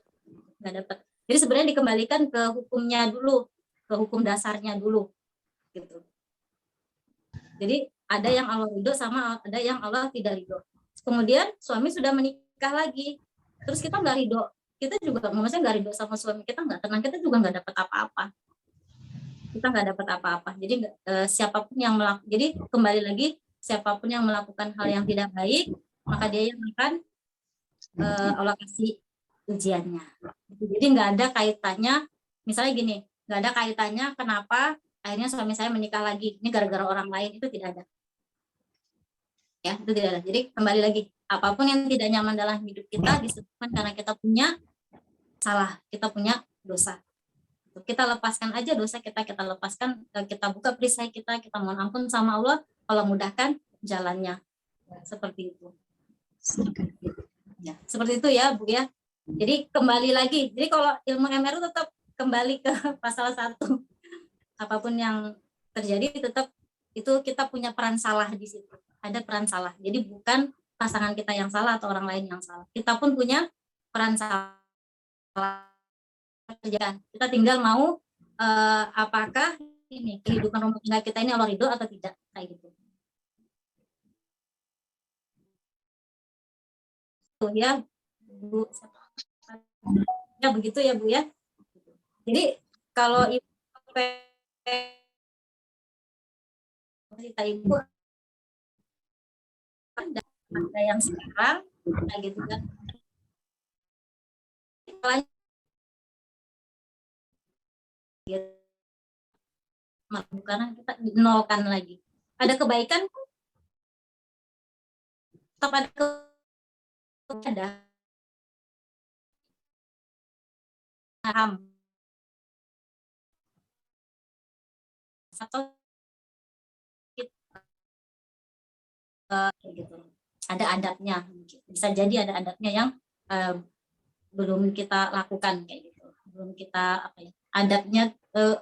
Jadi sebenarnya dikembalikan ke hukumnya dulu, ke hukum dasarnya dulu, gitu. Jadi ada yang Allah ridho sama ada yang Allah tidak ridho. Kemudian suami sudah menikah lagi, terus kita nggak ridho, kita juga maksudnya nggak ridho sama suami kita, nggak tenang, kita juga nggak dapat apa-apa. Kita nggak dapat apa-apa. Jadi siapapun yang jadi kembali lagi siapapun yang melakukan hal yang tidak baik, maka dia yang akan Allah kasih ujiannya. Jadi nggak ada kaitannya, misalnya gini, nggak ada kaitannya kenapa akhirnya suami saya menikah lagi, ini gara-gara orang lain, itu tidak ada. Ya, itu tidak ada. Jadi kembali lagi, apapun yang tidak nyaman dalam hidup kita disebabkan karena kita punya salah, kita punya dosa. Kita lepaskan aja dosa kita lepaskan, kita buka perisai kita mohon ampun sama Allah, Allah mudahkan jalannya. Seperti itu. Ya, seperti itu ya Bu ya. Jadi kembali lagi, jadi kalau ilmu MR tetap kembali ke pasal 1. Apapun yang terjadi tetap itu kita punya peran salah di situ. Ada peran salah. Jadi bukan pasangan kita yang salah atau orang lain yang salah. Kita pun punya peran salah. Kita tinggal mau apakah ini kehidupan rumah tangga kita ini Allah ridho atau tidak, kayak gitu. Tuh ya Bu, ya begitu ya Bu ya. Jadi kalau ibu cerita ibu ada yang sekarang kayak gitu kan. Karena kita nolkan lagi. Ada kebaikan, tetap ada paham atau gitu. Ada adatnya, bisa jadi ada adatnya yang belum kita lakukan kayak gitu. Belum kita adatnya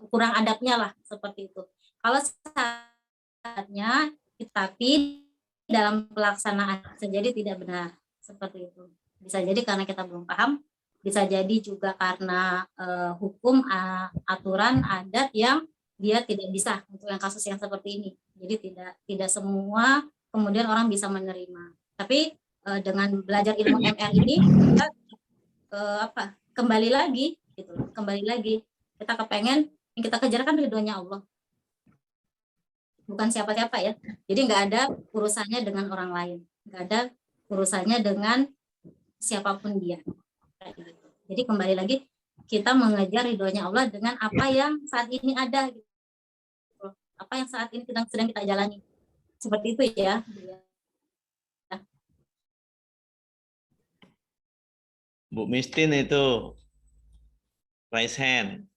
kurang adatnya lah seperti itu. Kalau saatnya tapi dalam pelaksanaan bisa jadi tidak benar seperti itu. Bisa jadi karena kita belum paham, bisa jadi juga karena hukum aturan adat yang dia tidak bisa untuk yang kasus yang seperti ini. Jadi tidak semua kemudian orang bisa menerima. Tapi dengan belajar ilmu MR ini kita kembali lagi gitu, kembali lagi kita kepengen yang kita kejar kan ridhonya Allah, bukan siapa-siapa ya. Jadi nggak ada urusannya dengan orang lain, nggak ada urusannya dengan siapapun dia Kayak gitu. Jadi kembali lagi kita mengejar ridhonya Allah dengan apa yang saat ini ada, gitu. Apa yang saat ini sedang kita jalani. Seperti itu ya. Bu Mistin itu raise hand.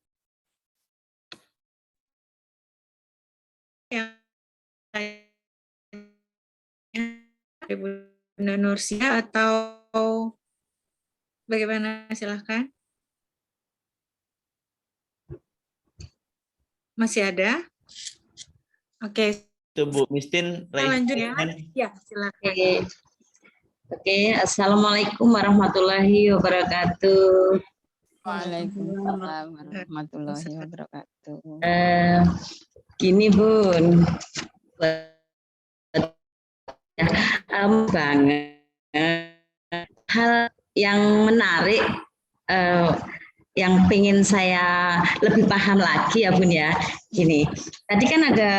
Bunda Nursia atau bagaimana? Silahkan. Masih ada? Oke, Itu Bu Mistin kita raise lanjut ya. hand. Ya, silakan. Oke. Oke, Assalamualaikum warahmatullahi wabarakatuh. Waalaikumsalam warahmatullahi wabarakatuh. Gini Bun, banget hal yang menarik yang pengen saya lebih paham lagi ya Bun ya. Gini, tadi kan ada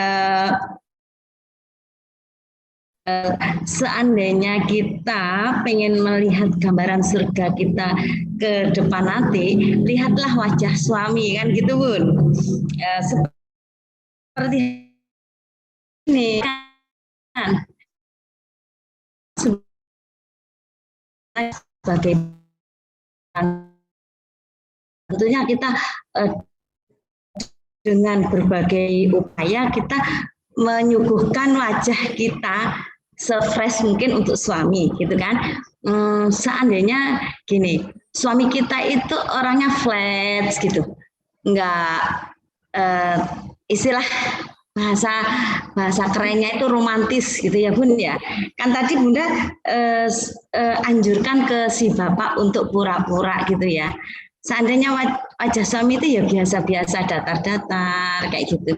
seandainya kita pengen melihat gambaran surga kita ke depan nanti, lihatlah wajah suami kan gitu Bun. Seperti ini kan sebagai tentunya kita dengan berbagai upaya kita menyuguhkan wajah kita se-fresh mungkin untuk suami gitu kan. Seandainya gini, suami kita itu orangnya flat gitu, enggak istilah bahasa kerennya itu romantis gitu ya Bun ya. Kan tadi Bunda anjurkan ke si bapak untuk pura-pura gitu ya. Seandainya wajah suami itu ya biasa-biasa, datar-datar kayak gitu.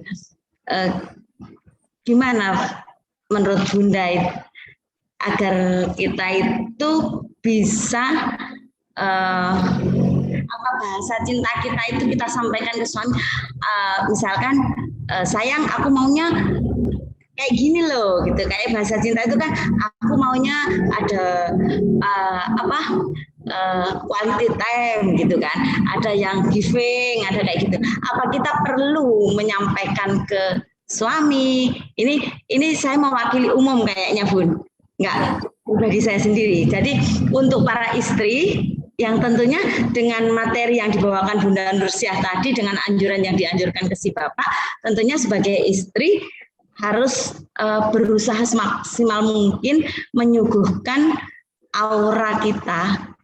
Gimana menurut Bunda agar kita itu bisa apa bahasa cinta kita itu kita sampaikan ke suami, misalkan sayang aku maunya kayak gini loh gitu, kayak bahasa cinta itu kan aku maunya ada quality time gitu kan, ada yang giving, ada kayak gitu. Apa kita perlu menyampaikan ke suami? Ini saya mewakili umum kayaknya Bun, enggak pribadi saya sendiri. Jadi untuk para istri yang tentunya dengan materi yang dibawakan Bunda Nursiah tadi, dengan anjuran yang dianjurkan ke si bapak, tentunya sebagai istri harus berusaha semaksimal mungkin menyuguhkan aura kita,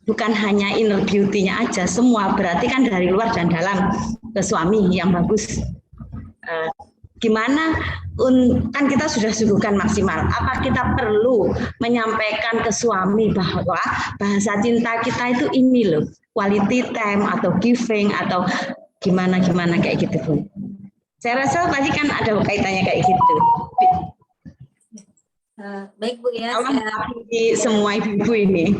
bukan hanya inner beauty-nya aja, semua berarti kan dari luar dan dalam ke suami yang bagus. Gimana kan kita sudah suguhkan maksimal, apa kita perlu menyampaikan ke suami bahwa bahasa cinta kita itu ini loh, quality time atau giving atau gimana kayak gitu Bun. Saya rasa tadi kan ada kaitannya kayak gitu. Baik Bu ya, semua ibu-ibu ini.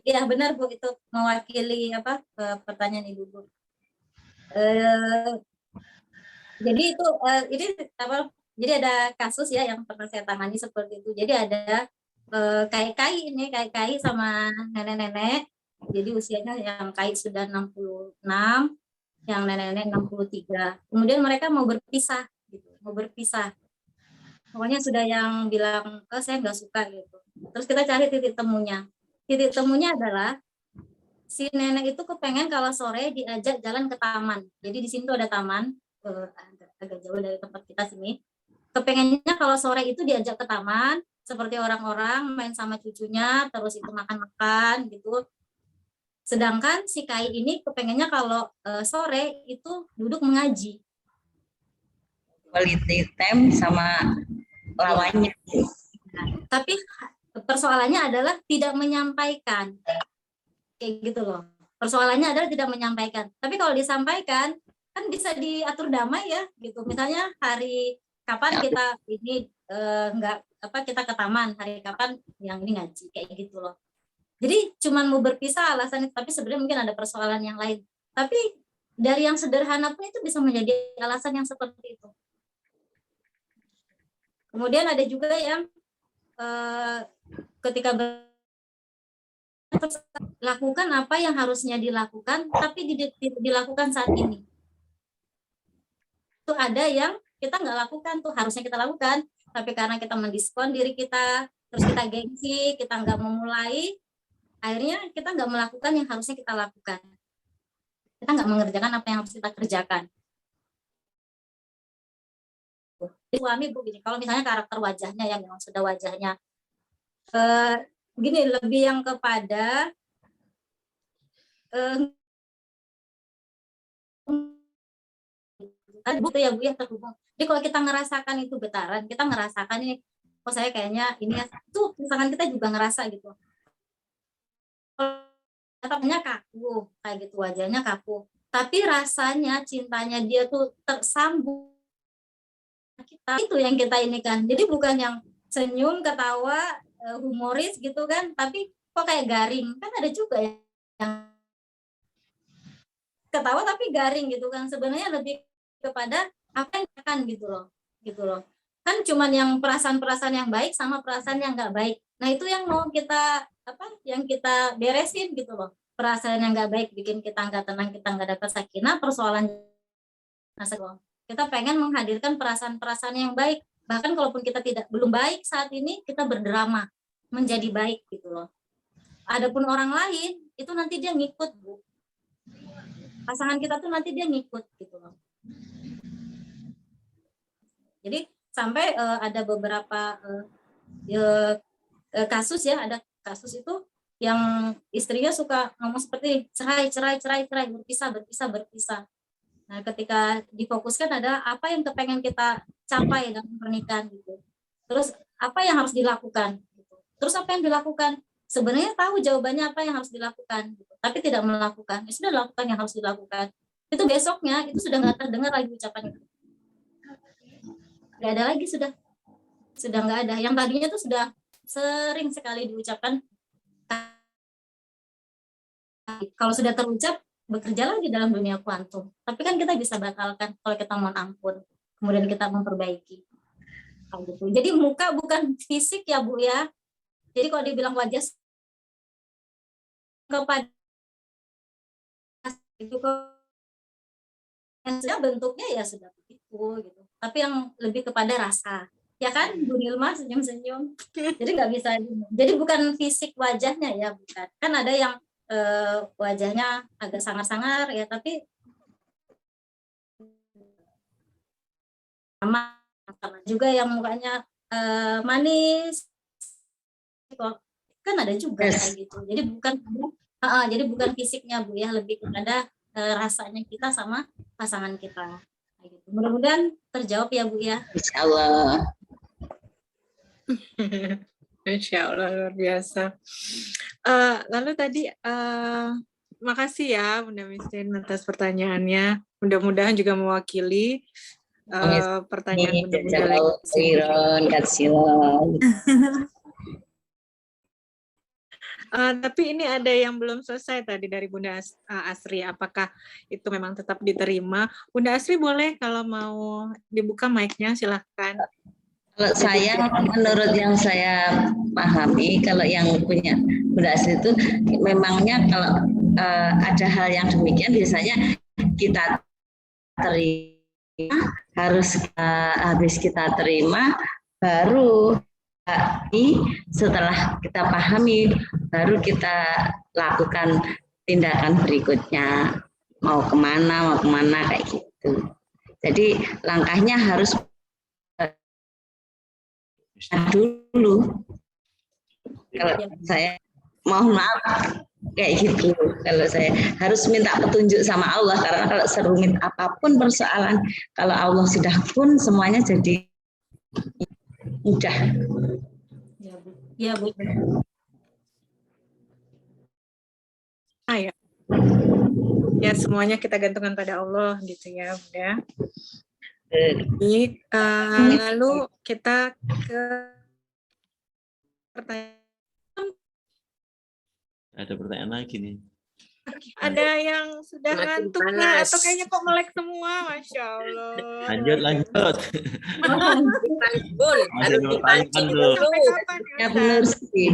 Ya benar Bu, itu mewakili pertanyaan Ibu Bu. Jadi itu ini jadi ada kasus ya yang pernah saya tangani seperti itu. Jadi ada kai sama nenek-nenek. Jadi usianya yang kai sudah 66, yang nenek-nenek 63. Kemudian mereka mau berpisah gitu, mau berpisah. Pokoknya sudah yang bilang saya nggak suka gitu. Terus kita cari titik temunya. Titik temunya adalah si nenek itu kepengen kalau sore diajak jalan ke taman. Jadi di sini tuh ada taman, agak jauh dari tempat kita sini. Kepengennya kalau sore itu diajak ke taman, seperti orang-orang main sama cucunya, terus itu makan-makan gitu. Sedangkan si Kai ini kepengennya kalau sore itu duduk mengaji. Quality time sama lawannya. Tapi persoalannya adalah tidak menyampaikan. Kayak gitu loh. Persoalannya adalah tidak menyampaikan. Tapi kalau disampaikan, kan bisa diatur damai ya gitu. Misalnya hari kapan kita ini kita ke taman, hari kapan yang ini ngaji, kayak gitu loh. Jadi cuman mau berpisah alasan, tapi sebenarnya mungkin ada persoalan yang lain. Tapi dari yang sederhana pun itu bisa menjadi alasan yang seperti itu. Kemudian ada juga yang ketika Terus lakukan apa yang harusnya dilakukan, tapi tidak dilakukan saat ini. Itu ada yang kita nggak lakukan tuh, harusnya kita lakukan, tapi karena kita mendiskon diri kita, terus kita gengsi, kita nggak memulai, akhirnya kita nggak melakukan yang harusnya kita lakukan. Kita nggak mengerjakan apa yang harus kita kerjakan. Suami Bu, gini, kalau misalnya karakter wajahnya yang memang sudah wajahnya gini, lebih yang kepada Bu ya Bu ya, terhubung. Jadi kalau kita ngerasakan itu getaran, kita ngerasakan ini, oh saya kayaknya ini ya, tuh pasangan kita juga ngerasa gitu. Katanya kaku, kayak gitu wajahnya kaku. Tapi rasanya cintanya dia tuh tersambung kita, itu yang kita ini kan. Jadi bukan yang senyum, ketawa, humoris gitu kan, tapi kok kayak garing. Kan ada juga yang ketawa tapi garing gitu kan. Sebenarnya lebih kepada apa yang akan gitu loh. Kan cuman yang perasaan-perasaan yang baik sama perasaan yang nggak baik. Nah itu yang mau kita yang kita beresin gitu loh. Perasaan yang nggak baik bikin kita nggak tenang, kita nggak dapat sakinah, persoalan kita pengen menghadirkan perasaan-perasaan yang baik. Bahkan kalaupun kita belum baik saat ini, kita berdrama menjadi baik gitu loh. Adapun orang lain itu nanti dia ngikut Bu. Pasangan kita tuh nanti dia ngikut gitu loh. Jadi sampai ada beberapa kasus ya, ada kasus itu yang istrinya suka ngomong seperti cerai, berpisah. Nah, ketika difokuskan ada apa yang kepengen kita capai dalam pernikahan gitu. Terus apa yang harus dilakukan gitu. Terus apa yang dilakukan? Sebenarnya tahu jawabannya apa yang harus dilakukan gitu, tapi tidak melakukan. Ya sudah, lakukan yang harus dilakukan. Itu besoknya itu sudah nggak terdengar lagi ucapan itu. Nggak ada lagi, sudah nggak ada. Yang tadinya tuh sudah sering sekali diucapkan. Kalau sudah terucap, bekerjalah di dalam dunia kuantum. Tapi kan kita bisa batalkan kalau kita mohon ampun, kemudian kita memperbaiki. Gitu. Jadi muka bukan fisik ya Bu ya. Jadi kalau dibilang wajah kepada itu sudah bentuknya ya sudah begitu gitu. Tapi yang lebih kepada rasa. Ya kan Bu Nilma senyum-senyum. Jadi nggak bisa. Jadi bukan fisik wajahnya ya, bukan. Kan ada yang wajahnya agak sangar-sangar ya, tapi sama juga yang mukanya manis, kan ada juga kayak gitu. Jadi bukan fisiknya Bu ya, lebih kepada rasanya kita sama pasangan kita. Kayak gitu. Mudah-mudahan terjawab ya Bu ya. Insyaallah. Insya Allah, luar biasa. Lalu tadi makasih ya Bunda Mistin atas pertanyaannya. Mudah-mudahan juga mewakili pertanyaan Bunda-Bunda lain. Tapi ini ada yang belum selesai tadi dari Bunda Asri. Apakah itu memang tetap diterima? Bunda Asri boleh kalau mau dibuka mic-nya, silahkan. Kalau saya, menurut yang saya pahami, kalau yang punya Bunda Asri itu memangnya kalau ada hal yang demikian biasanya kita terima, habis kita terima, baru setelah kita pahami, baru kita lakukan tindakan berikutnya, mau kemana kayak gitu. Jadi langkahnya harus dulu. Kalau saya mohon maaf kayak gitu, kalau saya harus minta petunjuk sama Allah, karena kalau serumit apapun persoalan, kalau Allah sudah pun semuanya jadi mudah. Ya Bu. Ya semuanya kita gantungkan pada Allah gitu ya Bunda. Baik, lalu kita ke pertanyaan. Ada pertanyaan lagi nih. Ada yang sudah ngantuk nih, atau kayaknya kok melek semua, Masya Allah. Lanjut. Bun, harus dipancing dulu. Ya benar sih.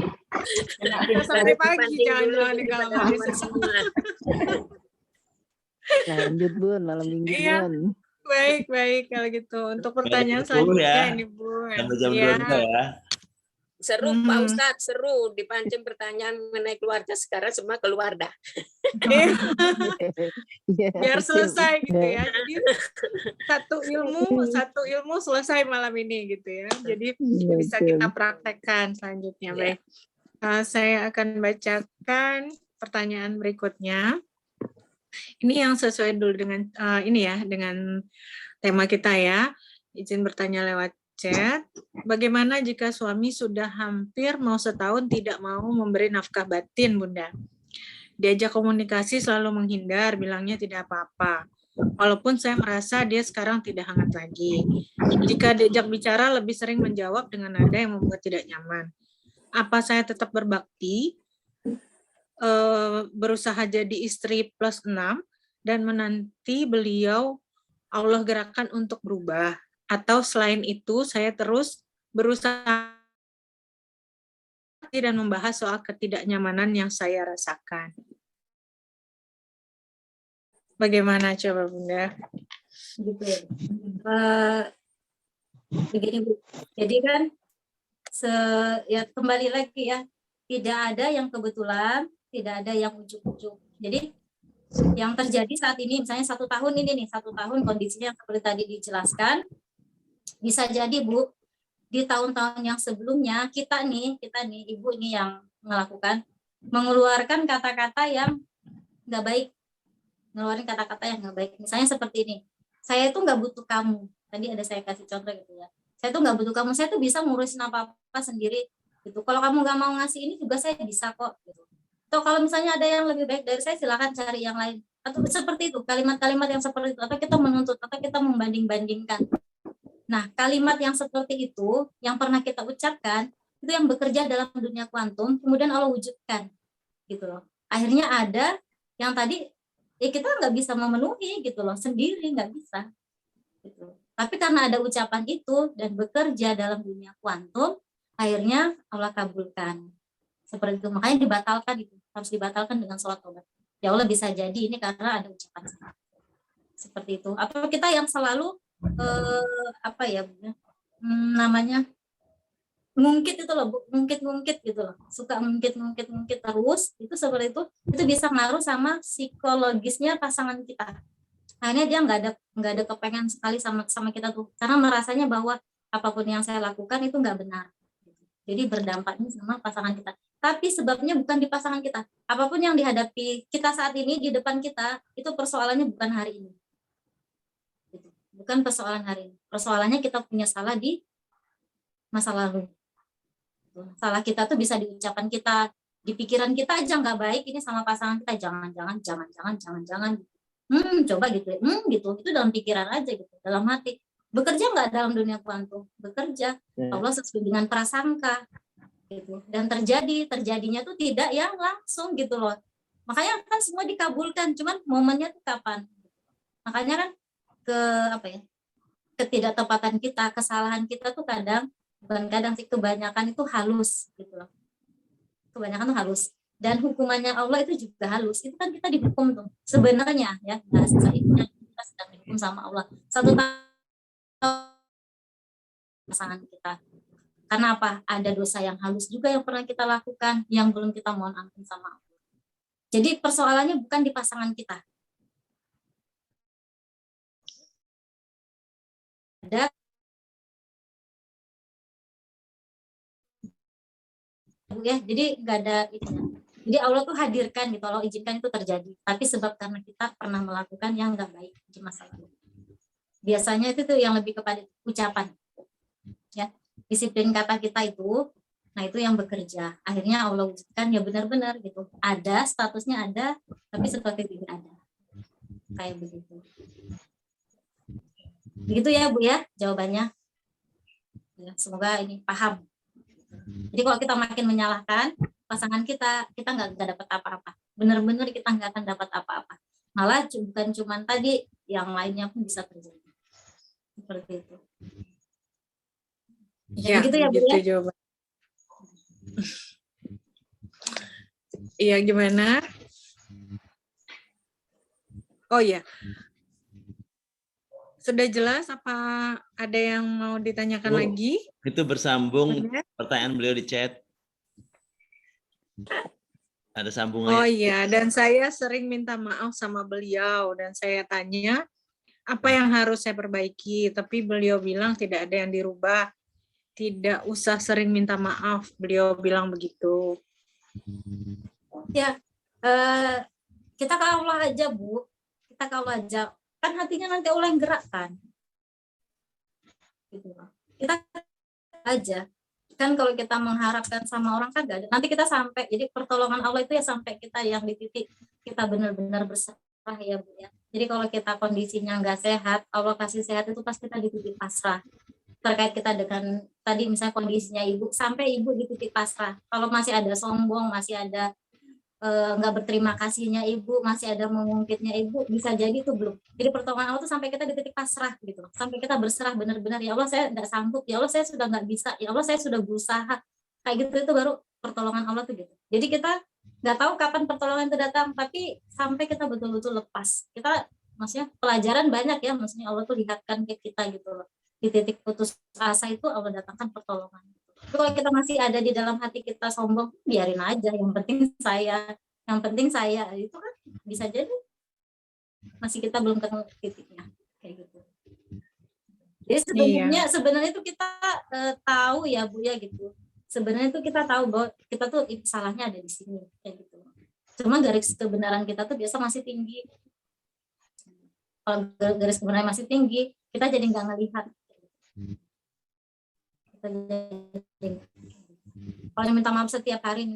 Sampai pagi Dipancing dulu jangan-jangan ini kalau pada habis aman semua. Lanjut Bun, malam Iya. mingguan. Baik kalau gitu. Untuk pertanyaan Banyak Bu, selanjutnya ya. ini Bu. Sampai jam Iya. 2 juga ya. Seru Pak Mhm. Ustadz, seru dipancing pertanyaan mengenai keluarga, sekarang semua keluar dah. Iya, Iya, biar betul. selesai gitu ya. Jadi satu ilmu selesai malam ini gitu ya. Jadi Iya, bisa betul. kita praktekkan selanjutnya. Ya. Baik. Saya akan bacakan pertanyaan berikutnya. Ini yang sesuai dulu dengan dengan tema kita ya. Izin bertanya lewat chat. Bagaimana jika suami sudah hampir mau setahun tidak mau memberi nafkah batin, Bunda? Diajak komunikasi selalu menghindar, bilangnya tidak apa-apa. Walaupun saya merasa dia sekarang tidak hangat lagi. Jika diajak bicara lebih sering menjawab dengan nada yang membuat tidak nyaman. Apa saya tetap berbakti, berusaha jadi istri plus 6, dan menanti beliau Allah gerakan untuk berubah? Atau selain itu saya terus berusaha dan membahas soal ketidaknyamanan yang saya rasakan? Bagaimana coba Bunda? Gitu ya. Begini Bu. Jadi kan ya kembali lagi ya, tidak ada yang kebetulan, tidak ada yang ujuk-ujuk. Jadi yang terjadi saat ini, misalnya 1 tahun ini nih, 1 tahun kondisinya yang seperti tadi dijelaskan, bisa jadi Bu, di tahun-tahun yang sebelumnya kita nih ibu ini yang mengeluarkan kata-kata yang nggak baik, ngeluarin kata-kata yang nggak baik. Misalnya seperti ini, saya itu nggak butuh kamu. Tadi ada saya kasih contoh gitu ya. Saya tuh nggak butuh kamu, saya tuh bisa ngurusin apa-apa sendiri gitu. Kalau kamu nggak mau ngasih ini juga saya bisa kok gitu. Atau kalau misalnya ada yang lebih baik dari saya, silakan cari yang lain. Atau seperti itu, kalimat-kalimat yang seperti itu. Atau kita menuntut, atau kita membanding-bandingkan. Nah, kalimat yang seperti itu, yang pernah kita ucapkan, itu yang bekerja dalam dunia kuantum, kemudian Allah wujudkan. Gitu loh. Akhirnya ada yang tadi, ya kita nggak bisa memenuhi gitu loh, sendiri nggak bisa. Gitu. Tapi karena ada ucapan itu, dan bekerja dalam dunia kuantum, akhirnya Allah kabulkan. Seperti itu, makanya dibatalkan itu, harus dibatalkan dengan sholat tobat. Ya Allah, bisa jadi ini karena ada ucapan seperti itu. Atau kita yang selalu namanya ngungkit itu loh, ngungkit gitu loh, suka ngungkit terus, itu seperti itu bisa ngaruh sama psikologisnya pasangan kita. Akhirnya dia nggak ada kepengen sekali sama kita tuh, karena merasanya bahwa apapun yang saya lakukan itu nggak benar. Jadi berdampaknya sama pasangan kita. Tapi sebabnya bukan di pasangan kita. Apapun yang dihadapi kita saat ini di depan kita, itu persoalannya bukan hari ini. Bukan persoalan hari ini. Persoalannya kita punya salah di masa lalu. Salah kita tuh bisa di ucapan kita, di pikiran kita aja nggak baik, ini sama pasangan kita jangan. Coba gitu ya. Gitu. Itu dalam pikiran aja gitu, dalam hati. Bekerja nggak dalam dunia kuantum? Bekerja. Allah sesuai dengan prasangka gitu. Dan terjadinya tuh tidak yang langsung gitu loh. Makanya kan semua dikabulkan, cuman momennya tuh kapan? Makanya kan ketidaktepatan kita, kesalahan kita tuh bukan sih, kebanyakan itu halus gitu loh. Kebanyakan tuh halus. Dan hukumannya Allah itu juga halus. Itu kan kita dihukum tuh. Sebenarnya ya, bahasa ininya kita sedang dihukum sama Allah. 1 tahun pasangan kita. Karena apa? Ada dosa yang halus juga yang pernah kita lakukan, yang belum kita mohon ampun sama Allah. Jadi persoalannya bukan di pasangan kita. Ada ya, jadi nggak ada itu. Jadi Allah tuh hadirkan gitu, Allah izinkan itu terjadi. Tapi sebab karena kita pernah melakukan yang nggak baik di masa lalu. Biasanya itu tuh yang lebih kepada ucapan. Ya, disiplin kata kita itu, nah itu yang bekerja. Akhirnya Allah wujudkan ya benar-benar gitu. Ada, statusnya ada, tapi seperti tidak ada. Kayak begitu. Begitu ya Bu ya, jawabannya. Ya, semoga ini paham. Jadi kalau kita makin menyalahkan pasangan kita nggak dapat apa-apa. Benar-benar kita nggak akan dapat apa-apa. Malah bukan cuma tadi, yang lainnya pun bisa terjadi. Seperti itu. Ya, begitu ya Bu ya. Jawaban. Iya, gimana? Oh iya. Sudah jelas apa ada yang mau ditanyakan Bu, lagi? Itu bersambung Ada? pertanyaan beliau di chat. Ada Oh sambungannya. iya, dan saya sering minta maaf sama beliau dan saya tanya apa yang harus saya perbaiki, tapi beliau bilang tidak ada yang dirubah. Tidak usah sering minta maaf, beliau bilang begitu. Ya, kita ke Allah aja, Bu. Kita ke Allah aja. Kan hatinya nanti Allah yang gerakkan. Gitu loh. Kita aja. Kan kalau kita mengharapkan sama orang kan gak ada. Nanti kita sampai, jadi pertolongan Allah itu ya sampai kita yang di titik kita benar-benar berserah ya, Bu ya. Jadi kalau kita kondisinya nggak sehat, Allah kasih sehat itu pas kita di titik pasrah. Terkait kita dengan tadi misalnya kondisinya ibu, sampai ibu di titik pasrah. Kalau masih ada sombong, masih ada nggak berterima kasihnya ibu, masih ada mengungkitnya ibu, bisa jadi itu belum. Jadi pertolongan Allah itu sampai kita di titik pasrah gitu, sampai kita berserah benar-benar, ya Allah saya nggak sanggup, ya Allah saya sudah nggak bisa, ya Allah saya sudah berusaha, kayak gitu, itu baru pertolongan Allah tuh gitu. Jadi kita nggak tahu kapan pertolongan itu datang, tapi sampai kita betul-betul lepas. Kita maksudnya pelajaran banyak ya, maksudnya Allah tuh lihatkan ke kita gitu loh. Di titik putus asa itu Allah datangkan pertolongan. Tapi kalau kita masih ada di dalam hati kita sombong, biarin aja. Yang penting saya itu kan bisa jadi masih kita belum ketemu titiknya kayak gitu. Jadi sebenarnya itu kita tahu ya Bu ya gitu. Sebenarnya itu kita tahu bahwa kita tuh salahnya ada di sini kayak gitu. Cuma garis kebenaran kita tuh biasa masih tinggi. Kalau garis kebenaran masih tinggi, kita jadi nggak ngelihat. Kalau minta maaf setiap hari,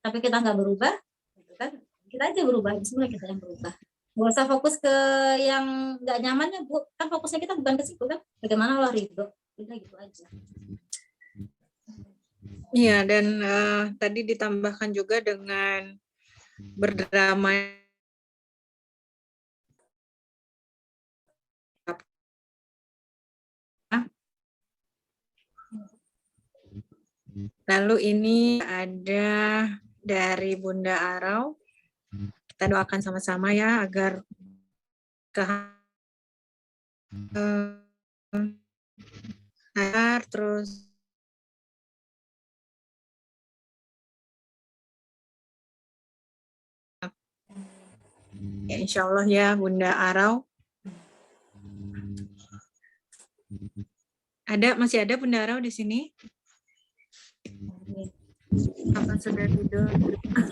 tapi kita nggak berubah, gitu kan? Kita aja berubah, semua kita yang berubah. Nggak usah fokus ke yang nggak nyamannya, Bu. Kan fokusnya kita bukan ke situ kan? Bagaimana Allah ridho, udah gitu aja. Iya, dan tadi ditambahkan juga dengan berdamai. Lalu ini ada dari Bunda Arau. Kita doakan sama-sama ya agar terus ya, insya Allah ya Bunda Arau. Masih ada Bunda Arau di sini? Apa sudah tidur?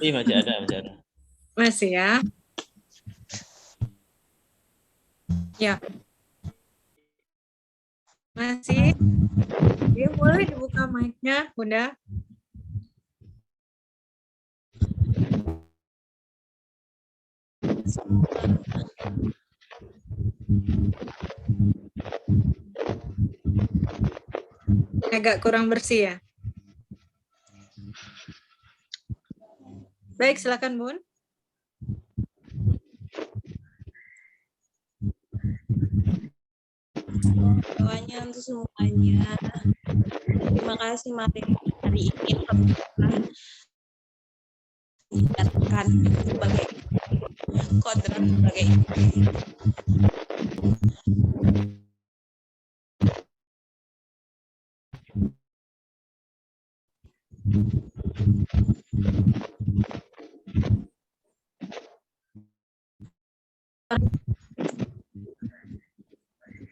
Iya, masih ada. Masih ya? Ya. Masih? Ya, boleh dibuka mic-nya, Bunda. Agak kurang bersih ya? Baik, silakan Bun. Doanya untuk semuanya. Terima kasih materi hari ini meningkatkan sebagai kodrat sebagai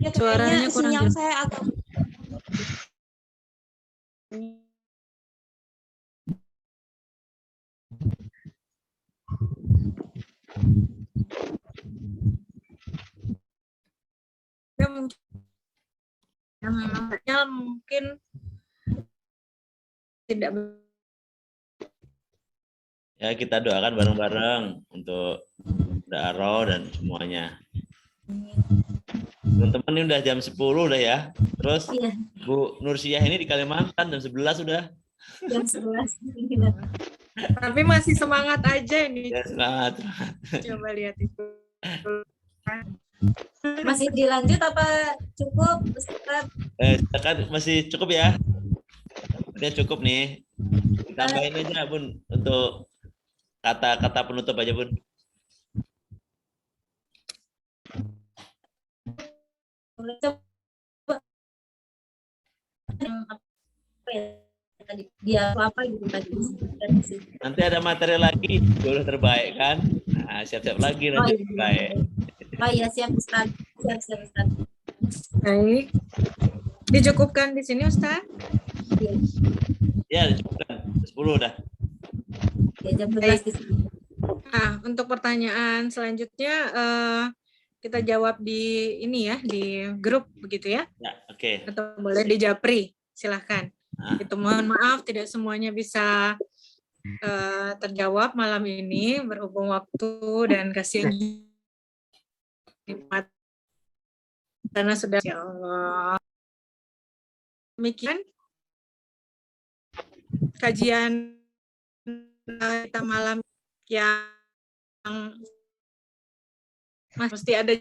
ya, Suaranya kurang sinyal jelas. saya agak Ya, mungkin tidak. Ya, kita doakan bareng-bareng untuk Bunda Arau dan semuanya. Teman-teman ini udah jam 10 udah ya. Terus Iya. Bu Nursiah ini di Kalimantan jam 11 udah. Jam 11. Tapi masih semangat aja ini. Ya, semangat. Coba lihat itu. Masih dilanjut apa cukup, Ustaz? Silakan, masih cukup ya. Udah cukup nih. Ditambahin aja Bun untuk kata-kata penutup aja, Bun. Coba yang apa ya tadi dia apa gitu tadi disebutkan di sini. Nanti ada materi lagi, jodoh terbaik kan? Nah, siap-siap lagi Oh jodoh iya, terbaik. oh iya siap Ustaz. Siap Ustaz. Baik. Dicukupkan di sini, Ustaz? Iya. Ya, cukupkan. 10 dah. Ya, jam 12 di sini. Nah, untuk pertanyaan selanjutnya kita jawab di ini ya, di grup begitu ya, Ya, oke. atau boleh di Japri, silahkan. Nah. Itu mohon maaf tidak semuanya bisa terjawab malam ini berhubung waktu dan kasihan karena sudah ya Allah. Demikian kajian kita malam yang mesti ada